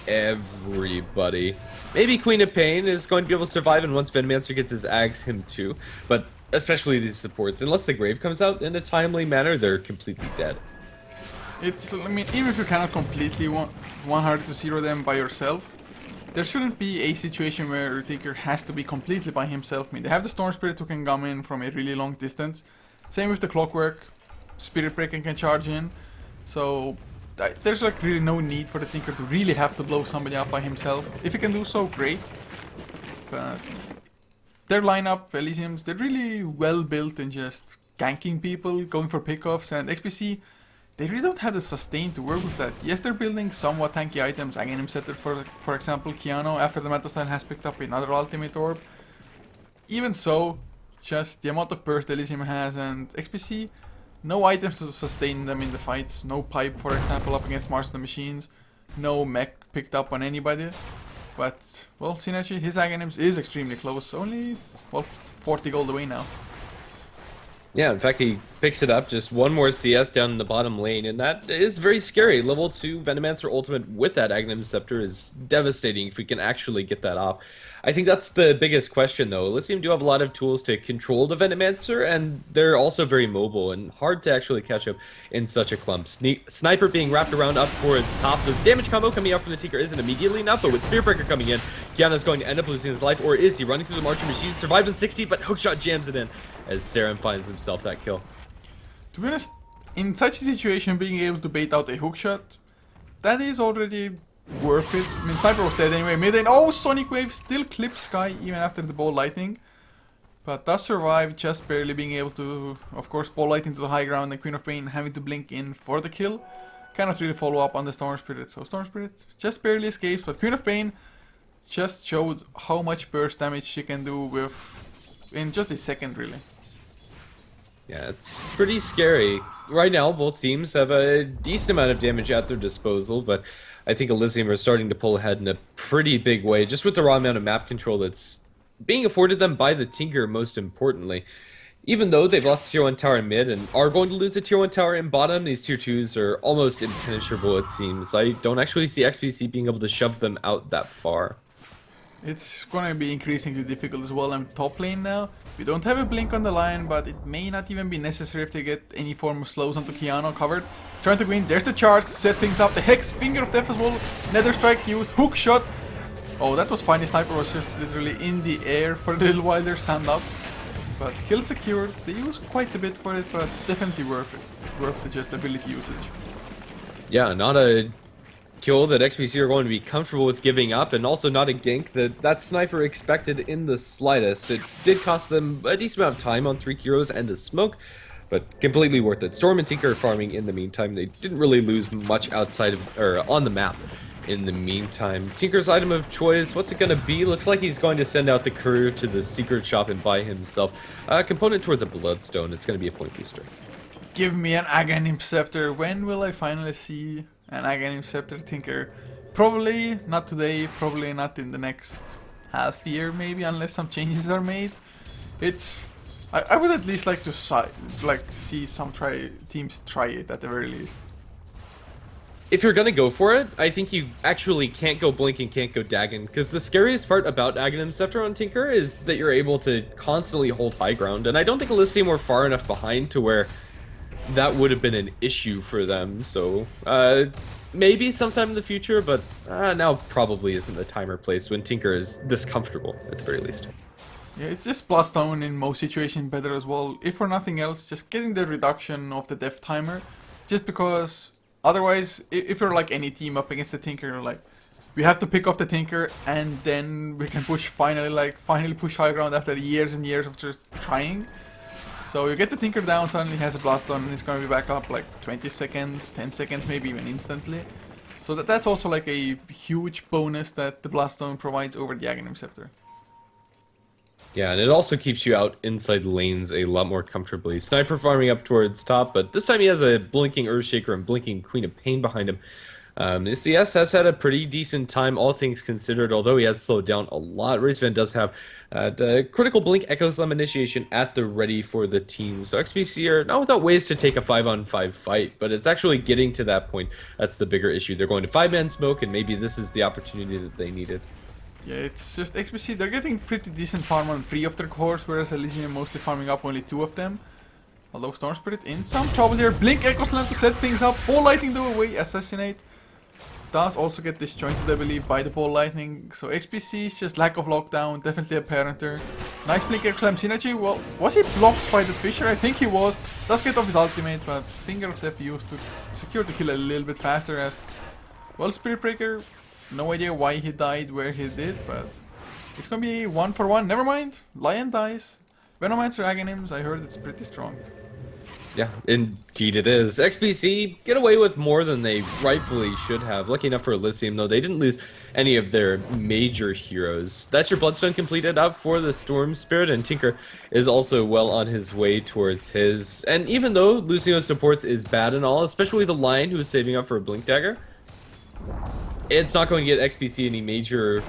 everybody. Maybe Queen of Pain is going to be able to survive, and once Venomancer gets his Ags, him too. But especially these supports, unless the Grave comes out in a timely manner, they're completely dead. It's, I mean, even if you cannot completely 100 to 0 them by yourself, there shouldn't be a situation where Tinker has to be completely by himself. I mean, they have the Storm Spirit who can come in from a really long distance. Same with the Clockwork, Spirit Breaker can charge in. So there's like really no need for the Tinker to really have to blow somebody up by himself. If he can do so, great. But their lineup, Elysiums, they're really well built in just ganking people, going for pickoffs, and XPC, they really don't have the sustain to work with that. Yes, they're building somewhat tanky items, Aghanim Scepter for example, Kiano, after the meta style has picked up another ultimate orb. Even so, just the amount of burst Elysium has, and XPC, no items to sustain them in the fights, no pipe for example up against Mars the Machines, no mech picked up on anybody. But, well, Synergy, his Aghanims is extremely close, only, well, 40 gold away now. Yeah, in fact, he picks it up, just one more CS down in the bottom lane, and that is very scary. Level 2 Venomancer ultimate with that Aghanim Scepter is devastating if we can actually get that off. I think that's the biggest question, though. Elysium do have a lot of tools to control the Venomancer, and they're also very mobile and hard to actually catch up in such a clump. Sniper being wrapped around up towards top. The damage combo coming out from the Tinker isn't immediately enough, but with Spear Breaker coming in, Kiana's going to end up losing his life, or is he? Running through the Marching Machine, survives on 60, but Hookshot jams it in as Saren finds himself that kill. To be honest, in such a situation, being able to bait out a hookshot, that is already worth it. I mean, Sniper was dead anyway. Mid lane, oh, Sonic Wave still clips Sky even after the ball lightning. But does survive, just barely being able to, of course, ball lightning to the high ground and Queen of Pain having to blink in for the kill. Cannot really follow up on the Storm Spirit, so Storm Spirit just barely escapes, but Queen of Pain just showed how much burst damage she can do in just a second, really. Yeah, it's pretty scary. Right now, both teams have a decent amount of damage at their disposal, but I think Elysium are starting to pull ahead in a pretty big way, just with the raw amount of map control that's being afforded them by the Tinker, most importantly. Even though they've lost the tier 1 tower in mid and are going to lose the tier 1 tower in bottom, these tier 2s are almost impenetrable, it seems. I don't actually see XPC being able to shove them out that far. It's gonna be increasingly difficult as well. I'm top lane now. We don't have a blink on the line, but it may not even be necessary if they get any form of slows onto Kiana covered. Trying to go in, there's the charge, set things up, the Hex, Finger of Death as well, Nether Strike used, hook shot. Oh, that was fine, the Sniper was just literally in the air for a little while there, stand up. But kill secured, they use quite a bit for it, but definitely worth it. Worth the just ability usage. Yeah, not a kill that XPC are going to be comfortable with giving up, and also not a gank that Sniper expected in the slightest. It did cost them a decent amount of time on 3 heroes and a smoke, but completely worth it. Storm and Tinker are farming in the meantime. They didn't really lose much outside of, or on the map in the meantime. Tinker's item of choice, what's it going to be? Looks like he's going to send out the courier to the secret shop and buy himself a component towards a bloodstone. It's going to be a point booster. Give me an Aghanim Scepter. When will I finally see an Aghanim Scepter Tinker? Probably not today, probably not in the next half year maybe, unless some changes are made. It's... I would at least like to see some teams try it at the very least. If you're gonna go for it, I think you actually can't go Blink and can't go Dagon, because the scariest part about Aghanim Scepter on Tinker is that you're able to constantly hold high ground, and I don't think Elysium were far enough behind to where that would have been an issue for them, so maybe sometime in the future, but now probably isn't the time or place when Tinker is this comfortable, at the very least. Yeah, it's just plus down in most situations better as well. If for nothing else, just getting the reduction of the death timer. Just because otherwise, if you're like any team up against the Tinker, you're like, we have to pick off the Tinker and then we can push finally push high ground after years and years of just trying. So you get the Tinker down, suddenly has a blast on, and it's gonna be back up like 20 seconds, 10 seconds, maybe even instantly. So that's also like a huge bonus that the Blaststone provides over the Aghanim Scepter. Yeah, and it also keeps you out inside lanes a lot more comfortably. Sniper farming up towards top, but this time he has a blinking Earthshaker and blinking Queen of Pain behind him. CS has had a pretty decent time, all things considered, although he has slowed down a lot. Racevan does have the critical blink Echo Slam initiation at the ready for the team. So XPC are not without ways to take a 5-on-5 fight, but it's actually getting to that point. That's the bigger issue. They're going to 5-man smoke, and maybe this is the opportunity that they needed. Yeah, it's just XPC, they're getting pretty decent farm on 3 of their cores, whereas Elysium mostly farming up only 2 of them. Although Storm Spirit in some trouble here. Blink Echo Slam to set things up. Ball Lightning the away. Assassinate does also get disjointed, I believe, by the Ball Lightning. So XPC's just lack of lockdown, definitely apparent there. Nice Blink Echo Slam synergy. Well, was he blocked by the Fisher? I think he was. Does get off his ultimate, but Finger of Death used to secure the kill a little bit faster as... Well, Spirit Breaker, no idea why he died where he did, but... It's gonna be 1-for-1. Never mind. Lion dies. Venomancer Aghanims, I heard it's pretty strong. Yeah, indeed it is. XPC get away with more than they rightfully should have. Lucky enough for Elysium, though, they didn't lose any of their major heroes. That's your Bloodstone completed up for the Storm Spirit, and Tinker is also well on his way towards his. And even though losing those supports is bad and all, especially the Lion who is saving up for a Blink Dagger, it's not going to get XPC any major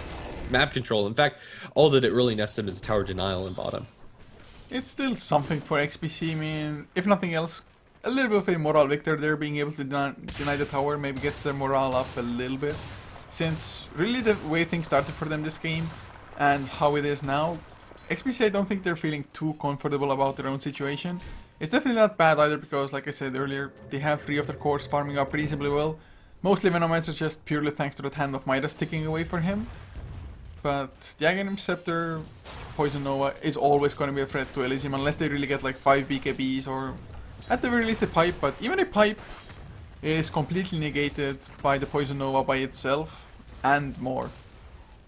map control. In fact, all that it really nets them is Tower Denial in bottom. It's still something for XPC, I mean, if nothing else, a little bit of a morale victor there, being able to deny the tower maybe gets their morale up a little bit. Since really the way things started for them this game, and how it is now, XPC, I don't think they're feeling too comfortable about their own situation. It's definitely not bad either because, like I said earlier, they have 3 of their cores farming up reasonably well. Mostly Venomancer just purely thanks to that Hand of Midas ticking away for him. But the Aghanim Scepter, Poison Nova is always going to be a threat to Elysium unless they really get like 5 BKBs or at the very least a pipe. But even a pipe is completely negated by the Poison Nova by itself and more.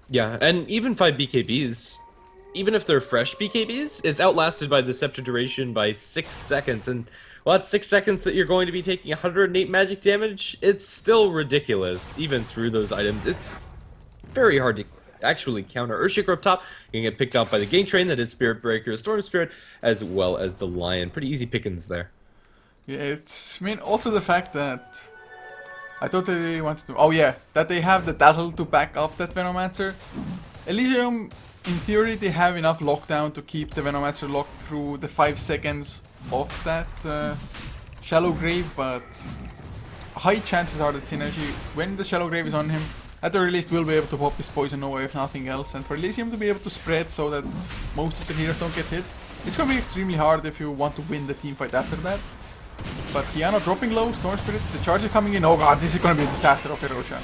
Yeah, and even 5 BKBs, even if they're fresh BKBs, it's outlasted by the Scepter duration by 6 seconds. And well, that's 6 seconds that you're going to be taking 108 magic damage. It's still ridiculous, even through those items. It's very hard to actually counter. Earthshaker up top can get picked out by the Gang Train, that is Spirit Breaker, Storm Spirit, as well as the Lion. Pretty easy pickings there. Yeah, it's, I mean, also the fact that I totally wanted to, oh yeah, that they have the Dazzle to back up that Venomancer. Elysium, in theory, they have enough lockdown to keep the Venomancer locked through the 5 seconds of that Shallow Grave, but high chances are that Synergy, when the Shallow Grave is on him, at the very least will be able to pop his Poison Nova if nothing else, and for Elysium to be able to spread so that most of the heroes don't get hit, it's going to be extremely hard if you want to win the team fight after that. But Keanu dropping low, Storm Spirit, the charge is coming in, oh god, this is going to be a disaster of Erosion.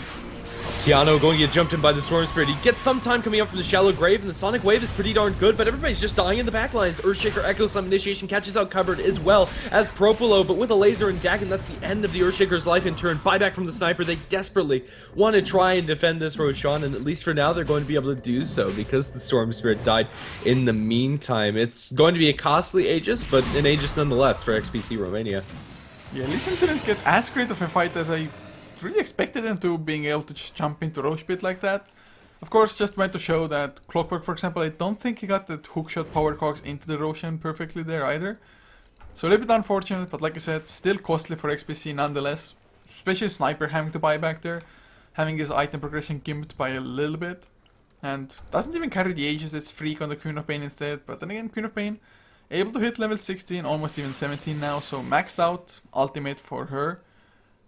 Keanu going to get jumped in by the Storm Spirit. He gets some time coming up from the Shallow Grave, and the Sonic Wave is pretty darn good, but everybody's just dying in the backlines. Earthshaker Echo Slam Initiation catches out Cupboard as well as Propolo, but with a laser and Dagon, that's the end of the Earthshaker's life in turn. Buyback from the Sniper. They desperately want to try and defend this Roshan, and at least for now, they're going to be able to do so because the Storm Spirit died in the meantime. It's going to be a costly Aegis, but an Aegis nonetheless for XPC Romania. Yeah, Elysium didn't get as great of a fight as I really expected them to, being able to just jump into Roche Pit like that. Of course, just went to show that Clockwork, for example, I don't think he got that hookshot power cogs into the Roshan perfectly there either. So a little bit unfortunate, but like I said, still costly for XPC nonetheless. Especially Sniper having to buy back there, having his item progression gimped by a little bit. And doesn't even carry the Aegis, it's Freak on the Queen of Pain instead. But then again, Queen of Pain able to hit level 16, almost even 17 now, so maxed out ultimate for her.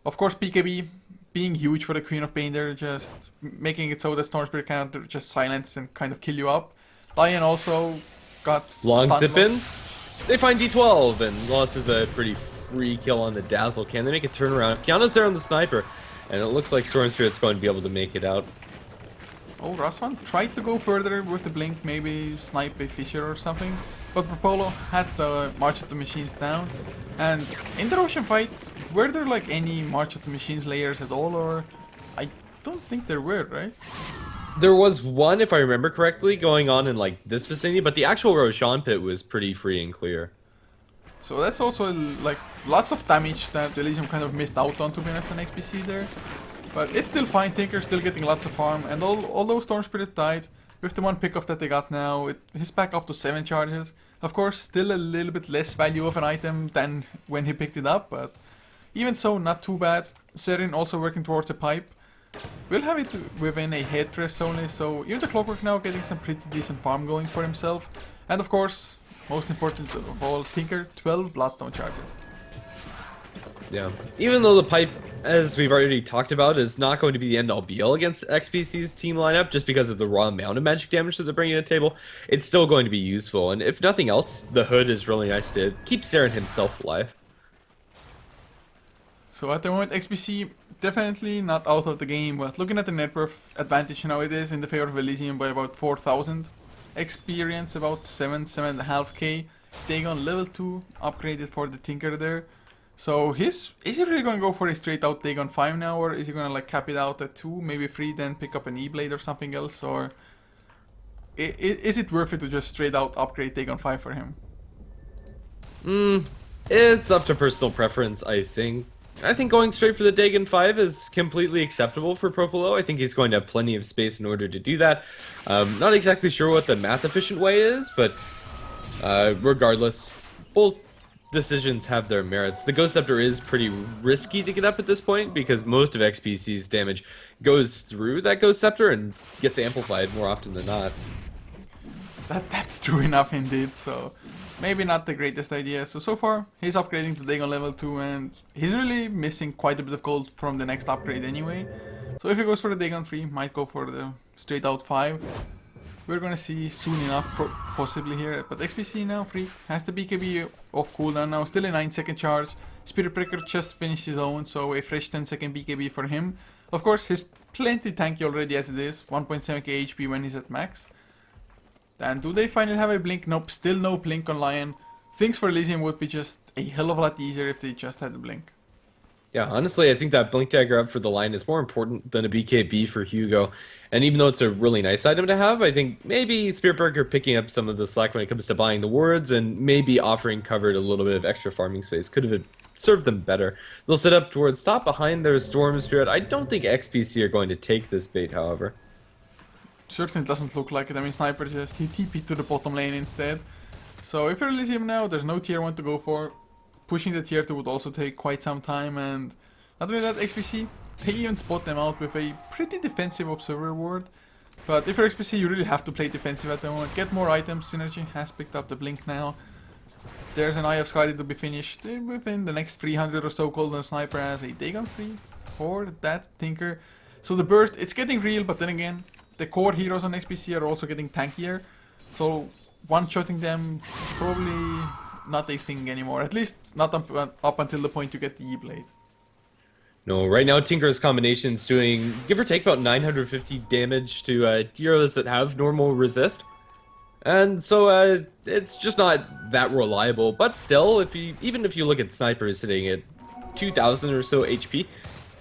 Of course, PKB being huge for the Queen of Pain there, just making it so that Storm Spirit cannot just silence and kind of kill you up. Lion also got long zip in. locked. They find D12, and Loss is a pretty free kill on the Dazzle. Can they make a turnaround? Kiana's there on the Sniper, and it looks like Storm Spirit's going to be able to make it out. Oh, Raswan tried to go further with the blink, maybe snipe a Fisher or something. But Propolo had to march at the machines down. And in the Roshan fight, were there like any march at the machines layers at all, or I don't think there were, right? There was one, if I remember correctly, going on in like this vicinity, but the actual Roshan pit was pretty free and clear. So that's also like lots of damage that Elysium kind of missed out on, to be honest, on XPC there. But it's still fine, Tinker still getting lots of farm, and although Storm Spirit died, with the one pickoff that they got now, he's back up to 7 charges. Of course, still a little bit less value of an item than when he picked it up, but even so, not too bad. Serin also working towards a pipe. We'll have it within a headdress only, so even the Clockwork now getting some pretty decent farm going for himself. And of course, most important of all, Tinker, 12 Bloodstone charges. Yeah. Even though the pipe, as we've already talked about, is not going to be the end-all be-all against XPC's team lineup, just because of the raw amount of magic damage that they're bringing to the table, it's still going to be useful. And if nothing else, the hood is really nice to keep Saren himself alive. So at the moment, XPC definitely not out of the game, but looking at the net worth advantage now, it is in the favor of Elysium by about 4,000. Experience about 7.5k. Dagon level 2 upgraded for the Tinker there. So is he really going to go for a straight out Dagon 5 now, or is he going to like cap it out at 2, maybe 3, then pick up an E-Blade or something else, or is it worth it to just straight out upgrade Dagon 5 for him? It's up to personal preference, I think. I think going straight for the Dagon 5 is completely acceptable for Propolo. I think he's going to have plenty of space in order to do that. Not exactly sure what the math efficient way is, but regardless, both decisions have their merits. The Ghost Scepter is pretty risky to get up at this point because most of XPC's damage goes through that Ghost Scepter and gets amplified more often than not. That's true enough indeed, so maybe not the greatest idea. So far, he's upgrading to Dagon level 2 and he's really missing quite a bit of gold from the next upgrade anyway. So if he goes for the Dagon 3, might go for the straight out 5. we're gonna see soon enough, possibly here. But XPC now, Freak, has the BKB off cooldown now, still a 9-second charge. Spirit Breaker just finished his own, so a fresh 10-second BKB for him. Of course, he's plenty tanky already as it is, 1.7k HP when he's at max. And do they finally have a blink? Nope, still no blink on Lion. Things for Elysium would be just a hell of a lot easier if they just had the blink. Yeah, honestly, I think that Blink Dagger up for the line is more important than a BKB for Hugo. And even though it's a really nice item to have, I think maybe Spirit Breaker picking up some of the slack when it comes to buying the wards and maybe offering covered a little bit of extra farming space could have served them better. They'll sit up towards top behind their Storm Spirit. I don't think XPC are going to take this bait, however. Certainly doesn't look like it. I mean, Sniper just, he TP'd to the bottom lane instead. So if you're Elysium now, there's no tier 1 to go for. Pushing the tier 2 would also take quite some time, and not only that, XPC, they even spot them out with a pretty defensive Observer ward. But if you're XPC, you really have to play defensive at the moment. Get more items. Synergy has picked up the blink now. There's an Eye of Sky to be finished within the next 300 or so. Golden Sniper has a Dagon free for that Tinker. So the burst, it's getting real, but then again, the core heroes on XPC are also getting tankier. So one-shotting them probably not a thing anymore, at least not up until the point you get the E-Blade. No, right now Tinker's combination's doing, give or take, about 950 damage to heroes that have normal resist. And so it's just not that reliable, but still, even if you look at Sniper sitting at 2,000 or so HP,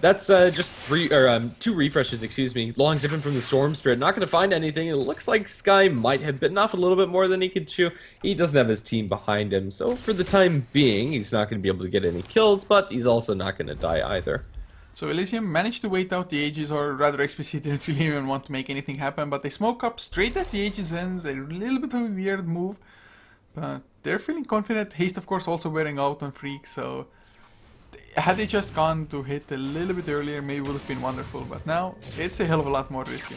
that's just 2 refreshes, excuse me. Long zipping from the Storm Spirit, not going to find anything. It looks like Sky might have bitten off a little bit more than he could chew. He doesn't have his team behind him, so for the time being, he's not going to be able to get any kills, but he's also not going to die either. So Elysium managed to wait out the Aegis, or rather XPC didn't really even want to make anything happen, but they smoke up straight as the Aegis ends, a little bit of a weird move, but they're feeling confident. Haste of course also wearing out on Freak, so had they just gone to hit a little bit earlier, maybe would have been wonderful, but now it's a hell of a lot more risky.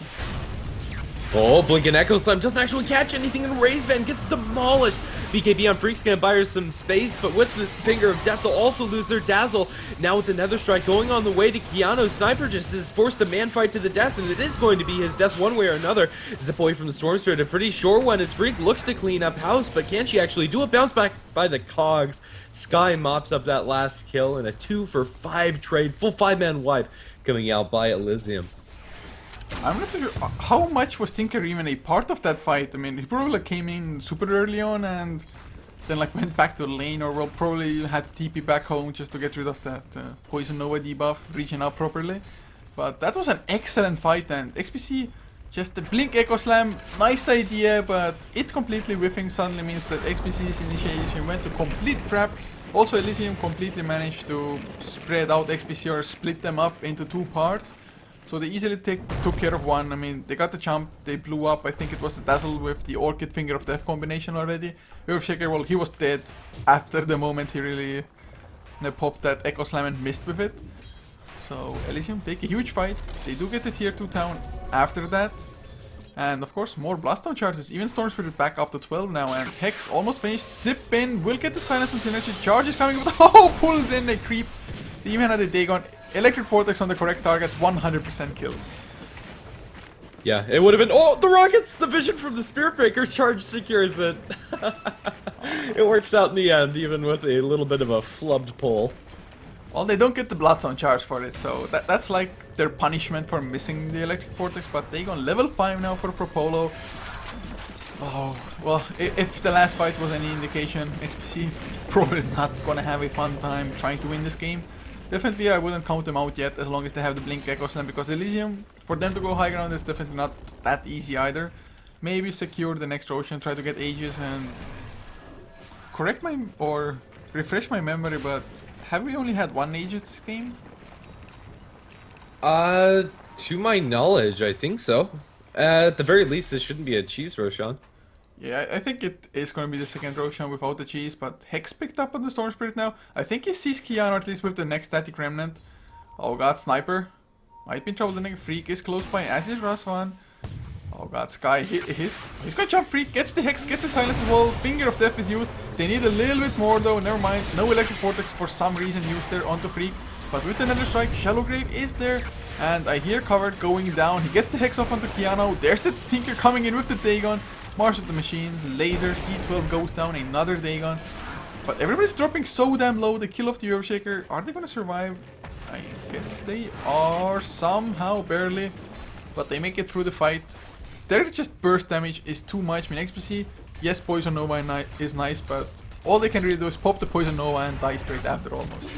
Oh, Blink and Echo Slam doesn't actually catch anything, and Razevan gets demolished. BKB on Freak's gonna buy her some space, but with the Finger of Death, they'll also lose their Dazzle. Now with the Nether Strike going on the way to Keanu, Sniper just is forced to man fight to the death, and it is going to be his death one way or another. Zip away from the Storm Spirit, a pretty sure one as Freak looks to clean up house, but can she actually do it? Bounce back by the Cogs. Sky mops up that last kill in a 2-for-5 trade, full 5-man wipe coming out by Elysium. I'm not sure how much was Tinker even a part of that fight. I mean, he probably came in super early on and then went back to the lane, or well, probably had to TP back home just to get rid of that Poison Nova debuff, reaching out properly. But that was an excellent fight, and XPC, just the Blink Echo Slam, nice idea, but it completely whiffing suddenly means that XPC's initiation went to complete crap. Also Elysium completely managed to spread out XPC or split them up into 2 parts. So they easily took care of one. I mean, they got the jump, they blew up. I think it was the Dazzle with the Orchid Finger of Death combination already. Earthshaker, well, he was dead after the moment he really popped that Echo Slam and missed with it. So Elysium take a huge fight. They do get the tier 2 town after that. And of course, more Blaststone charges. Even Storm Spirit back up to 12 now. And Hex almost finished. Zip in, will get the Silence and Synergy. Charge is coming, but oh, pulls in a creep. They even had a Dagon. Electric Vortex on the correct target, 100% kill. Yeah, it would have been. Oh, the Rockets! The vision from the Spirit Breaker charge secures it. It works out in the end, even with a little bit of a flubbed pull. Well, they don't get the Bloodstone charge for it, so that's like their punishment for missing the Electric Vortex. But they go level 5 now for Propolo. Oh, well, if the last fight was any indication, XPC probably not gonna have a fun time trying to win this game. Definitely I wouldn't count them out yet as long as they have the Blink Echo Slam, because Elysium, for them to go high ground is definitely not that easy either. Maybe secure the next Ocean, try to get Aegis, and refresh my memory, but have we only had one Aegis this game? To my knowledge, I think so. At the very least, this shouldn't be a cheese Roshan. Yeah, I think it is going to be the second Roshan without the cheese, but Hex picked up on the Storm Spirit now. I think he sees Keanu at least with the next Static Remnant. Oh god, Sniper. Might be in trouble, the Freak is close by, as is Rasvan. Oh Oh god, Sky, he's gonna jump free, gets the Hex, gets the Silence as well, Finger of Death is used. They need a little bit more though, never mind. No Electric Vortex for some reason used there onto Freak. But with another strike, Shallow Grave is there. And I hear Covered going down. He gets the Hex off onto Keanu. There's the Tinker coming in with the Dagon. Marches the Machines, Lasers, D12 goes down, another Dagon. But everybody's dropping so damn low. The kill of the Earthshaker. Are they gonna survive? I guess they are somehow, barely. But they make it through the fight. Their just burst damage is too much. I mean, XPC, yes, Poison Nova is nice, but all they can really do is pop the Poison Nova and die straight after almost.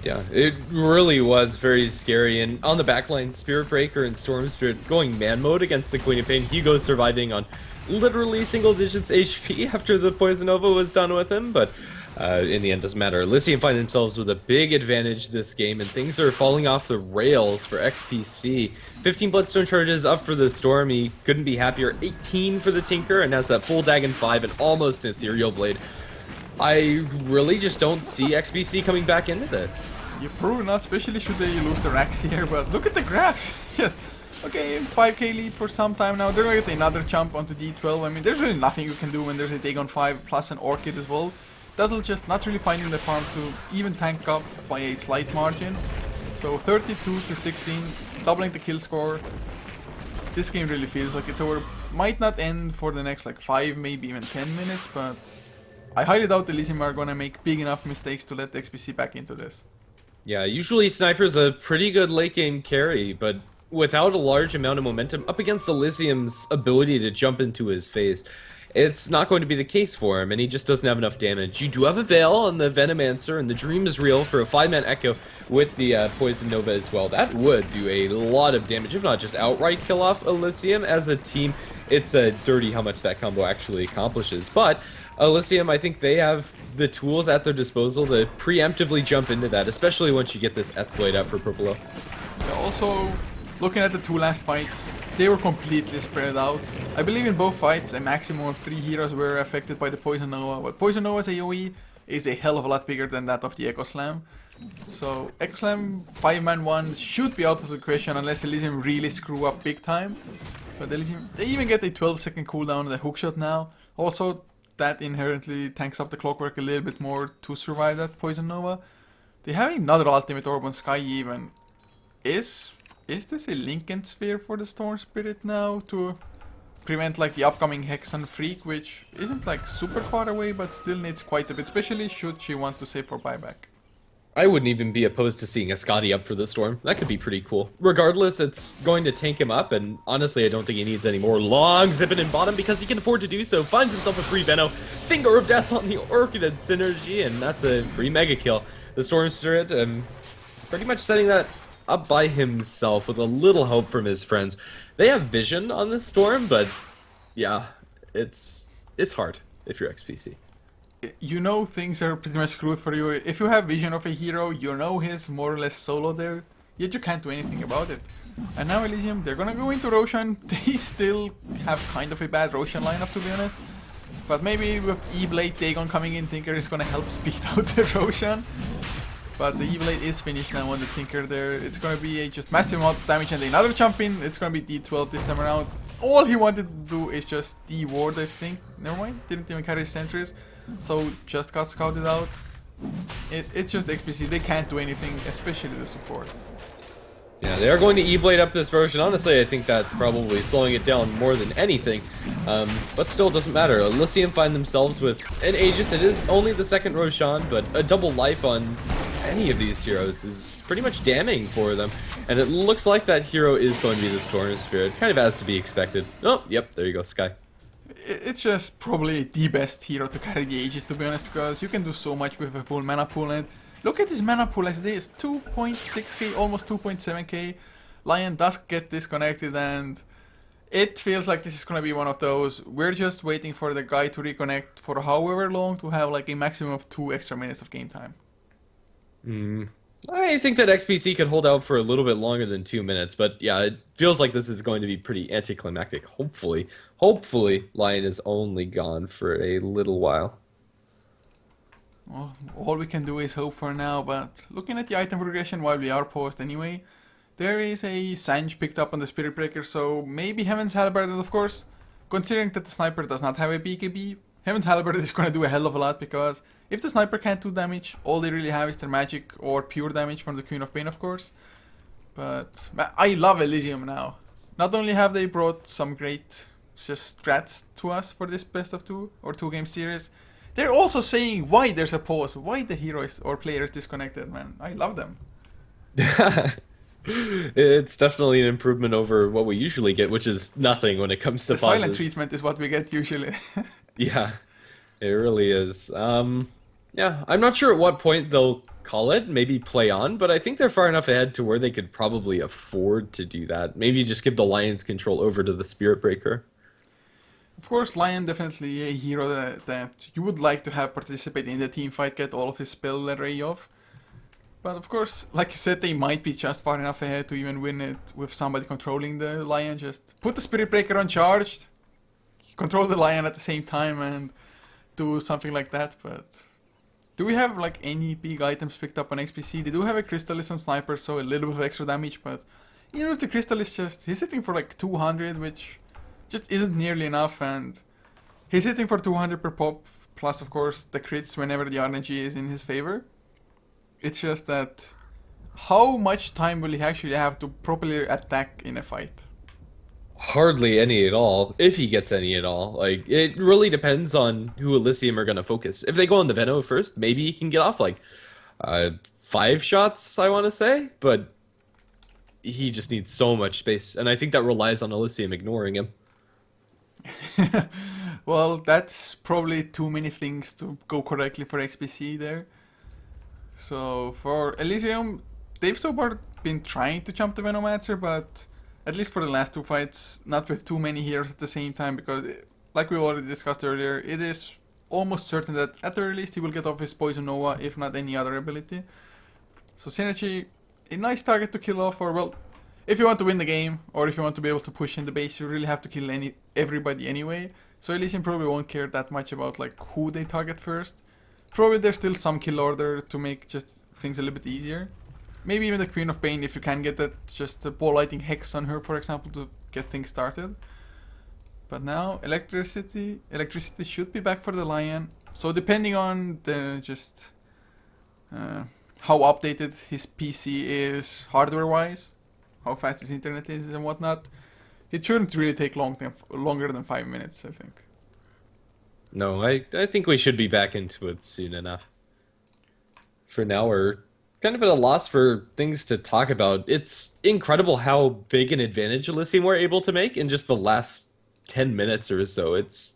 Yeah, it really was very scary. And on the backline, Spirit Breaker and Storm Spirit going man mode against the Queen of Pain. Hugo surviving on literally single digits HP after the Poison Nova was done with him, but in the end doesn't matter. Elysium find themselves with a big advantage this game, and things are falling off the rails for XPC. 15 Bloodstone charges up for the Storm. He couldn't be happier. 18 for the Tinker, and has that full Dagon 5 and almost an Ethereal Blade. I really just don't see XPC coming back into this. You're probably not, especially should they lose the racks here, but look at the graphs. Just, okay, 5k lead for some time now. They're gonna get another jump onto D12. I mean, there's really nothing you can do when there's a Dagon 5 plus an Orchid as well. Dazzle just not really finding the farm to even tank up by a slight margin. So 32 to 16, doubling the kill score. This game really feels like it's over. Might not end for the next like 5, maybe even 10 minutes, but I highly doubt the Elysium are gonna make big enough mistakes to let the XPC back into this. Yeah, usually Sniper's a pretty good late game carry, but without a large amount of momentum up against Elysium's ability to jump into his face, it's not going to be the case for him, and he just doesn't have enough damage. You do have a Veil on the Venomancer, and the Dream is real for a 5-man Echo with the Poison Nova as well. That would do a lot of damage, if not just outright kill off Elysium. As a team, it's dirty how much that combo actually accomplishes, but Elysium, I think they have the tools at their disposal to preemptively jump into that, especially once you get this Blade out for Purple. Also, looking at the two last fights, they were completely spread out. I believe in both fights, a maximum of 3 heroes were affected by the Poison Nova, but Poison Nova's AoE is a hell of a lot bigger than that of the Echo Slam. So, Echo Slam 5-man 1 should be out of the question unless Elysium really screw up big time. But Elysium, they even get a 12-second cooldown on the hookshot now. Also, that inherently tanks up the Clockwork a little bit more to survive that Poison Nova. They have another ultimate orb on Sky even. Is this a Lincoln Sphere for the Storm Spirit now to prevent like the upcoming Hex on Freak, which isn't like super far away but still needs quite a bit, especially should she want to save for buyback. I wouldn't even be opposed to seeing a Scotty up for the Storm. That could be pretty cool. Regardless, it's going to tank him up, and honestly, I don't think he needs any more long zipping in bottom because he can afford to do so. Finds himself a free Veno, Finger of Death on the Orchid and Synergy, and that's a free Mega Kill. The Storm Spirit, pretty much setting that up by himself with a little help from his friends. They have vision on this Storm, but yeah, it's hard if you're XPC. You know things are pretty much screwed for you. If you have vision of a hero, you know he's more or less solo there, yet you can't do anything about it. And now Elysium, they're gonna go into Roshan. They still have kind of a bad Roshan lineup, to be honest. But maybe with E-Blade Dagon coming in, Tinker is gonna help speed out the Roshan. But the E-Blade is finished now on the Tinker there. It's gonna be a just massive amount of damage and another jump in. It's gonna be D12 this time around. All he wanted to do is just D-ward, I think. Never mind, didn't even carry sentries. So just got scouted out. It's just XPC, they can't do anything, especially the supports. Yeah, they are going to E-Blade up this version. Honestly, I think that's probably slowing it down more than anything. But still, it doesn't matter. Elysium find themselves with an Aegis. It is only the second Roshan, but a double life on any of these heroes is pretty much damning for them. And it looks like that hero is going to be the Storm Spirit. Kind of as to be expected. Oh, yep, there you go, Sky. It's just probably the best hero to carry the Aegis, to be honest, because you can do so much with a full mana pool. And look at this mana pool as it is, 2.6k, almost 2.7k. Lion does get disconnected, and it feels like this is gonna be one of those, we're just waiting for the guy to reconnect for however long to have like a maximum of 2 extra minutes of game time. I think that XPC could hold out for a little bit longer than 2 minutes, but yeah, it feels like this is going to be pretty anticlimactic. Hopefully, Lion is only gone for a little while. Well, all we can do is hope for now, but looking at the item progression while we are paused anyway, There is a Sange picked up on the Spirit Breaker, so maybe Heaven's Halberd, of course. Considering that the Sniper does not have a BKB, Heaven's Halberd is gonna do a hell of a lot, because if the Sniper can't do damage, all they really have is their magic or pure damage from the Queen of Pain, of course. But I love Elysium now. Not only have they brought some great just strats to us for this best of 2 or 2 game series, they're also saying why there's a pause, why the hero is, or player is disconnected, man. I love them. It's definitely an improvement over what we usually get, which is nothing when it comes to The pauses. silent treatment is what we get usually. Yeah, it really is. Yeah, I'm not sure at what point they'll call it, maybe play on, but I think they're far enough ahead to where they could probably afford to do that. Maybe just give the Lions control over to the Spirit Breaker. Of course, Lion definitely a hero that you would like to have participate in the team fight, get all of his spell array off. But of course, like you said, they might be just far enough ahead to even win it with somebody controlling the Lion. Just put the Spirit Breaker uncharged, control the Lion at the same time, and do something like that. But do we have like any big items picked up on XPC? They do have a Crystallis and Sniper, so a little bit of extra damage, but you know, the Crystallis just, he's hitting for like 200, which just isn't nearly enough, and he's hitting for 200 per pop, plus of course the crits whenever the RNG is in his favor. It's just that, how much time will he actually have to properly attack in a fight? Hardly any at all, if he gets any at all. Like, it really depends on who Elysium are going to focus. If they go on the Veno first, maybe he can get off like 5 shots, I want to say, but he just needs so much space, and I think that relies on Elysium ignoring him. Well, that's probably too many things to go correctly for XPC there. So for Elysium, they've so far been trying to jump the Venomancer, but at least for the last 2 fights, not with too many heroes at the same time, because like we already discussed earlier, it is almost certain that at the earliest he will get off his Poison Nova, if not any other ability. So Synergy, a nice target to kill off, or well, if you want to win the game, or if you want to be able to push in the base, you really have to kill everybody anyway. So Elysium probably won't care that much about like who they target first. Probably there's still some kill order to make just things a little bit easier. Maybe even the Queen of Pain, if you can get that, just a ball lighting hex on her, for example, to get things started. But now electricity should be back for the Lion. So depending on the just how updated his PC is hardware-wise, how fast his internet is and whatnot, it shouldn't really take longer than 5 minutes, I think. No, I think we should be back into it soon enough. For now, we're kind of at a loss for things to talk about. It's incredible how big an advantage Elysium were able to make in just the last 10 minutes or so. It's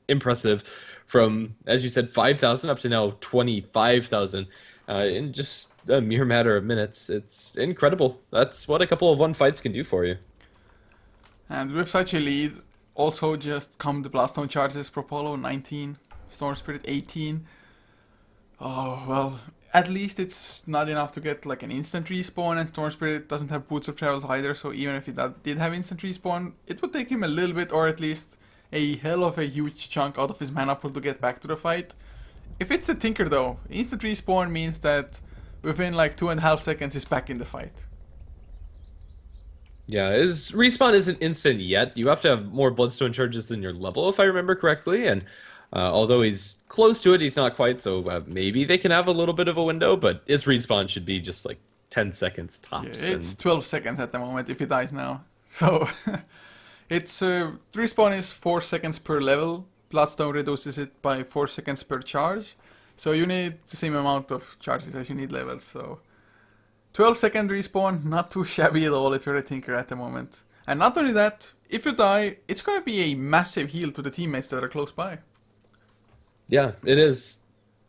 impressive. From, as you said, 5,000 up to now 25,000 in just a mere matter of minutes. It's incredible. That's what a couple of 1 fights can do for you. And with such a lead, also just come the Blaststone charges, Propolo 19, Storm Spirit 18. Oh, well, at least it's not enough to get like an instant respawn, and Storm Spirit doesn't have Boots of Travels either, so even if he did have instant respawn, it would take him a little bit, or at least a hell of a huge chunk out of his mana pool to get back to the fight. If it's the Tinker though, instant respawn means that within like 2.5 seconds he's back in the fight. Yeah, his respawn isn't instant yet. You have to have more Bloodstone charges than your level, if I remember correctly, and although he's close to it, he's not quite, so maybe they can have a little bit of a window, but his respawn should be just like 10 seconds tops. Yeah, it's 12 seconds at the moment if he dies now. So, it's respawn is 4 seconds per level. Bloodstone reduces it by 4 seconds per charge. So you need the same amount of charges as you need levels, so 12-second respawn, not too shabby at all if you're a Tinker at the moment. And not only that, if you die, it's gonna be a massive heal to the teammates that are close by. Yeah, it is.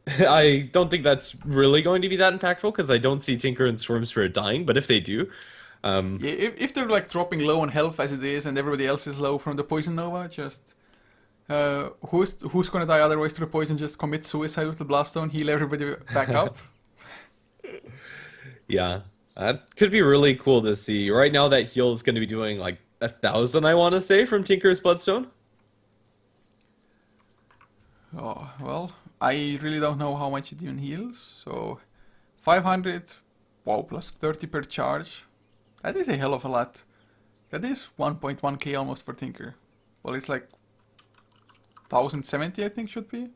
I don't think that's really going to be that impactful, because I don't see Tinker and Storm Spirit dying, but if they do... yeah, if they're like dropping low on health as it is, and everybody else is low from the Poison Nova, just... who's gonna die otherwise to the poison? Just commit suicide with the Blaststone, heal everybody back up? Yeah, that could be really cool to see. Right now, that heal is going to be doing like 1,000, I want to say, from Tinker's Bloodstone. Oh, well, I really don't know how much it even heals. So, 500, wow, plus 30 per charge. That is a hell of a lot. That is 1.1k almost for Tinker. Well, it's like 1070, I think, should be.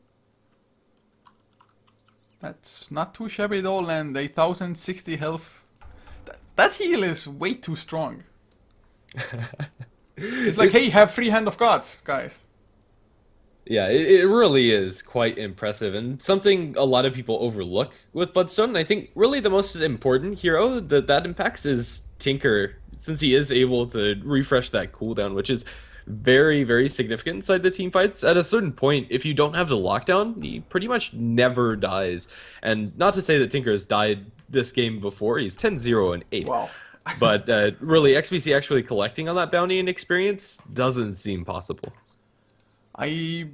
That's not too shabby at all, and a 1060 health. That heal is way too strong. It's like, hey, have free hand of gods, guys. Yeah, it really is quite impressive, and something a lot of people overlook with Bloodstone. I think really the most important hero that impacts is Tinker, since he is able to refresh that cooldown, which is very, very significant inside the team fights. At a certain point, if you don't have the lockdown, he pretty much never dies. And not to say that Tinker has died this game before, he's 10-0 and 8. Wow. But really, XPC actually collecting on that bounty and experience doesn't seem possible. I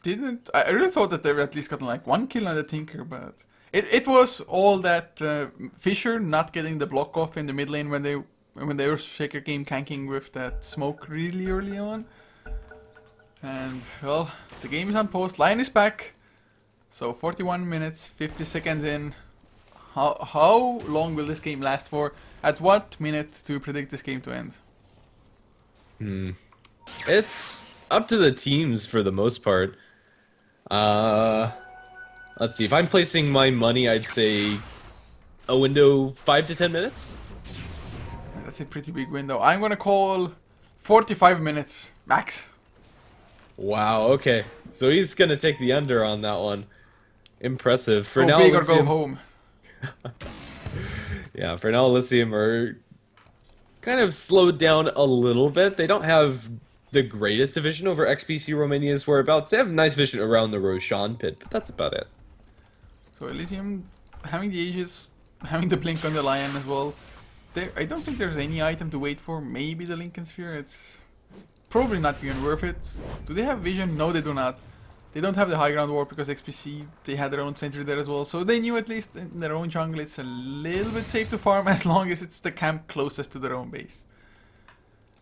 really thought that they were at least gotten like 1 kill on the Tinker, but it was all that Fisher not getting the block off in the mid lane when they were Shaker game ganking with that smoke really early on. And well, the game is on post. Lion is back. So 41 minutes, 50 seconds in. How long will this game last for? At what minute do you predict this game to end? It's up to the teams for the most part. Let's see. If I'm placing my money, I'd say a window 5 to 10 minutes. That's a pretty big window. I'm gonna call 45 minutes max. Wow. Okay. So he's gonna take the under on that one. Impressive. For Go now, big or Elysium, go home. yeah. For now, Elysium are kind of slowed down a little bit. They don't have the greatest vision over XPC Romania's whereabouts. They have nice vision around the Roshan pit, but that's about it. So Elysium having the Aegis, having the blink on the Lion as well. I don't think there's any item to wait for. Maybe the Lincoln Sphere. It's probably not even worth it. Do they have vision? No, they do not. They don't have the high ground ward because XPC, they had their own sentry there as well. So they knew at least in their own jungle it's a little bit safe to farm as long as it's the camp closest to their own base.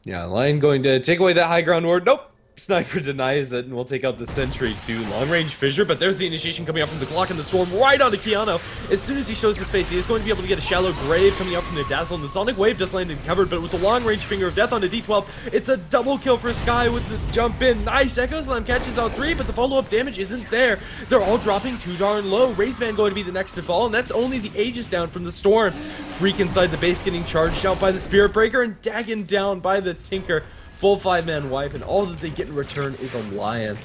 Yeah, Lion going to take away that high ground ward. Nope. Sniper denies it, and we'll take out the sentry to long-range fissure, but there's the initiation coming up from the Glock and the Storm right onto Keanu. As soon as he shows his face, he is going to be able to get a shallow grave coming up from the Dazzle, and the Sonic Wave just landed covered, but with the long-range Finger of Death on the D12, it's a double kill for Sky with the jump in. Nice, Echo Slam catches out 3, but the follow-up damage isn't there. They're all dropping too darn low. Razevan going to be the next to fall, and that's only the Aegis down from the Storm. Freak inside the base getting charged out by the Spirit Breaker, and Dagon down by the Tinker. Full 5-man wipe, and all that they get in return is a Lion.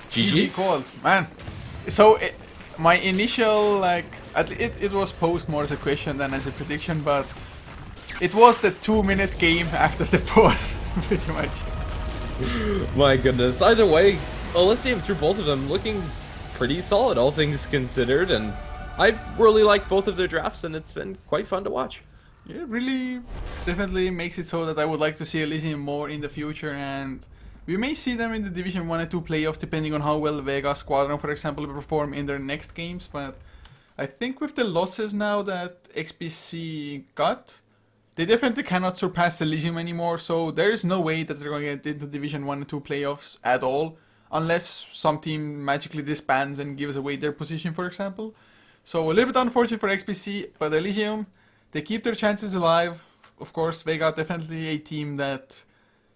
GG called, man. So my initial it was posed more as a question than as a prediction, but it was the 2-minute game after the pause, pretty much. My goodness. Either way, Elysium through both of them looking pretty solid, all things considered, and I really like both of their drafts, and it's been quite fun to watch. Yeah, it really definitely makes it so that I would like to see Elysium more in the future, and we may see them in the Division 1 and 2 playoffs depending on how well Vega Squadron, for example, perform in their next games. But I think with the losses now that XPC got, they definitely cannot surpass Elysium anymore, so there is no way that they're going to get into Division 1 and 2 playoffs at all, unless some team magically disbands and gives away their position, for example. So a little bit unfortunate for XPC, but Elysium, they keep their chances alive. Of course, Vega definitely a team that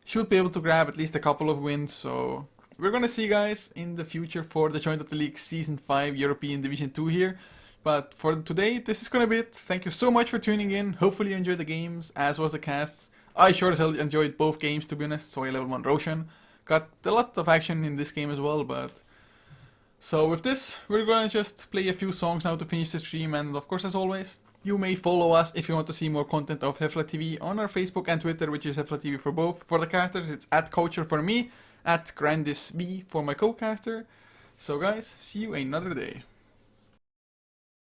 should be able to grab at least a couple of wins. So we're gonna see, guys, in the future for the Joint of the League Season 5 European Division 2 here. But for today, this is gonna be it. Thank you so much for tuning in. Hopefully you enjoyed the games, as was the casts. I sure as hell enjoyed both games, to be honest. Soy level 1 Roshan. Got a lot of action in this game as well, but... So with this, we're gonna just play a few songs now to finish the stream, and of course, as always, you may follow us if you want to see more content of HeflaTV on our Facebook and Twitter, which is HeflaTV for both. For the casters, it's at Couchor for me, at GrandisV for my co-caster. So guys, see you another day.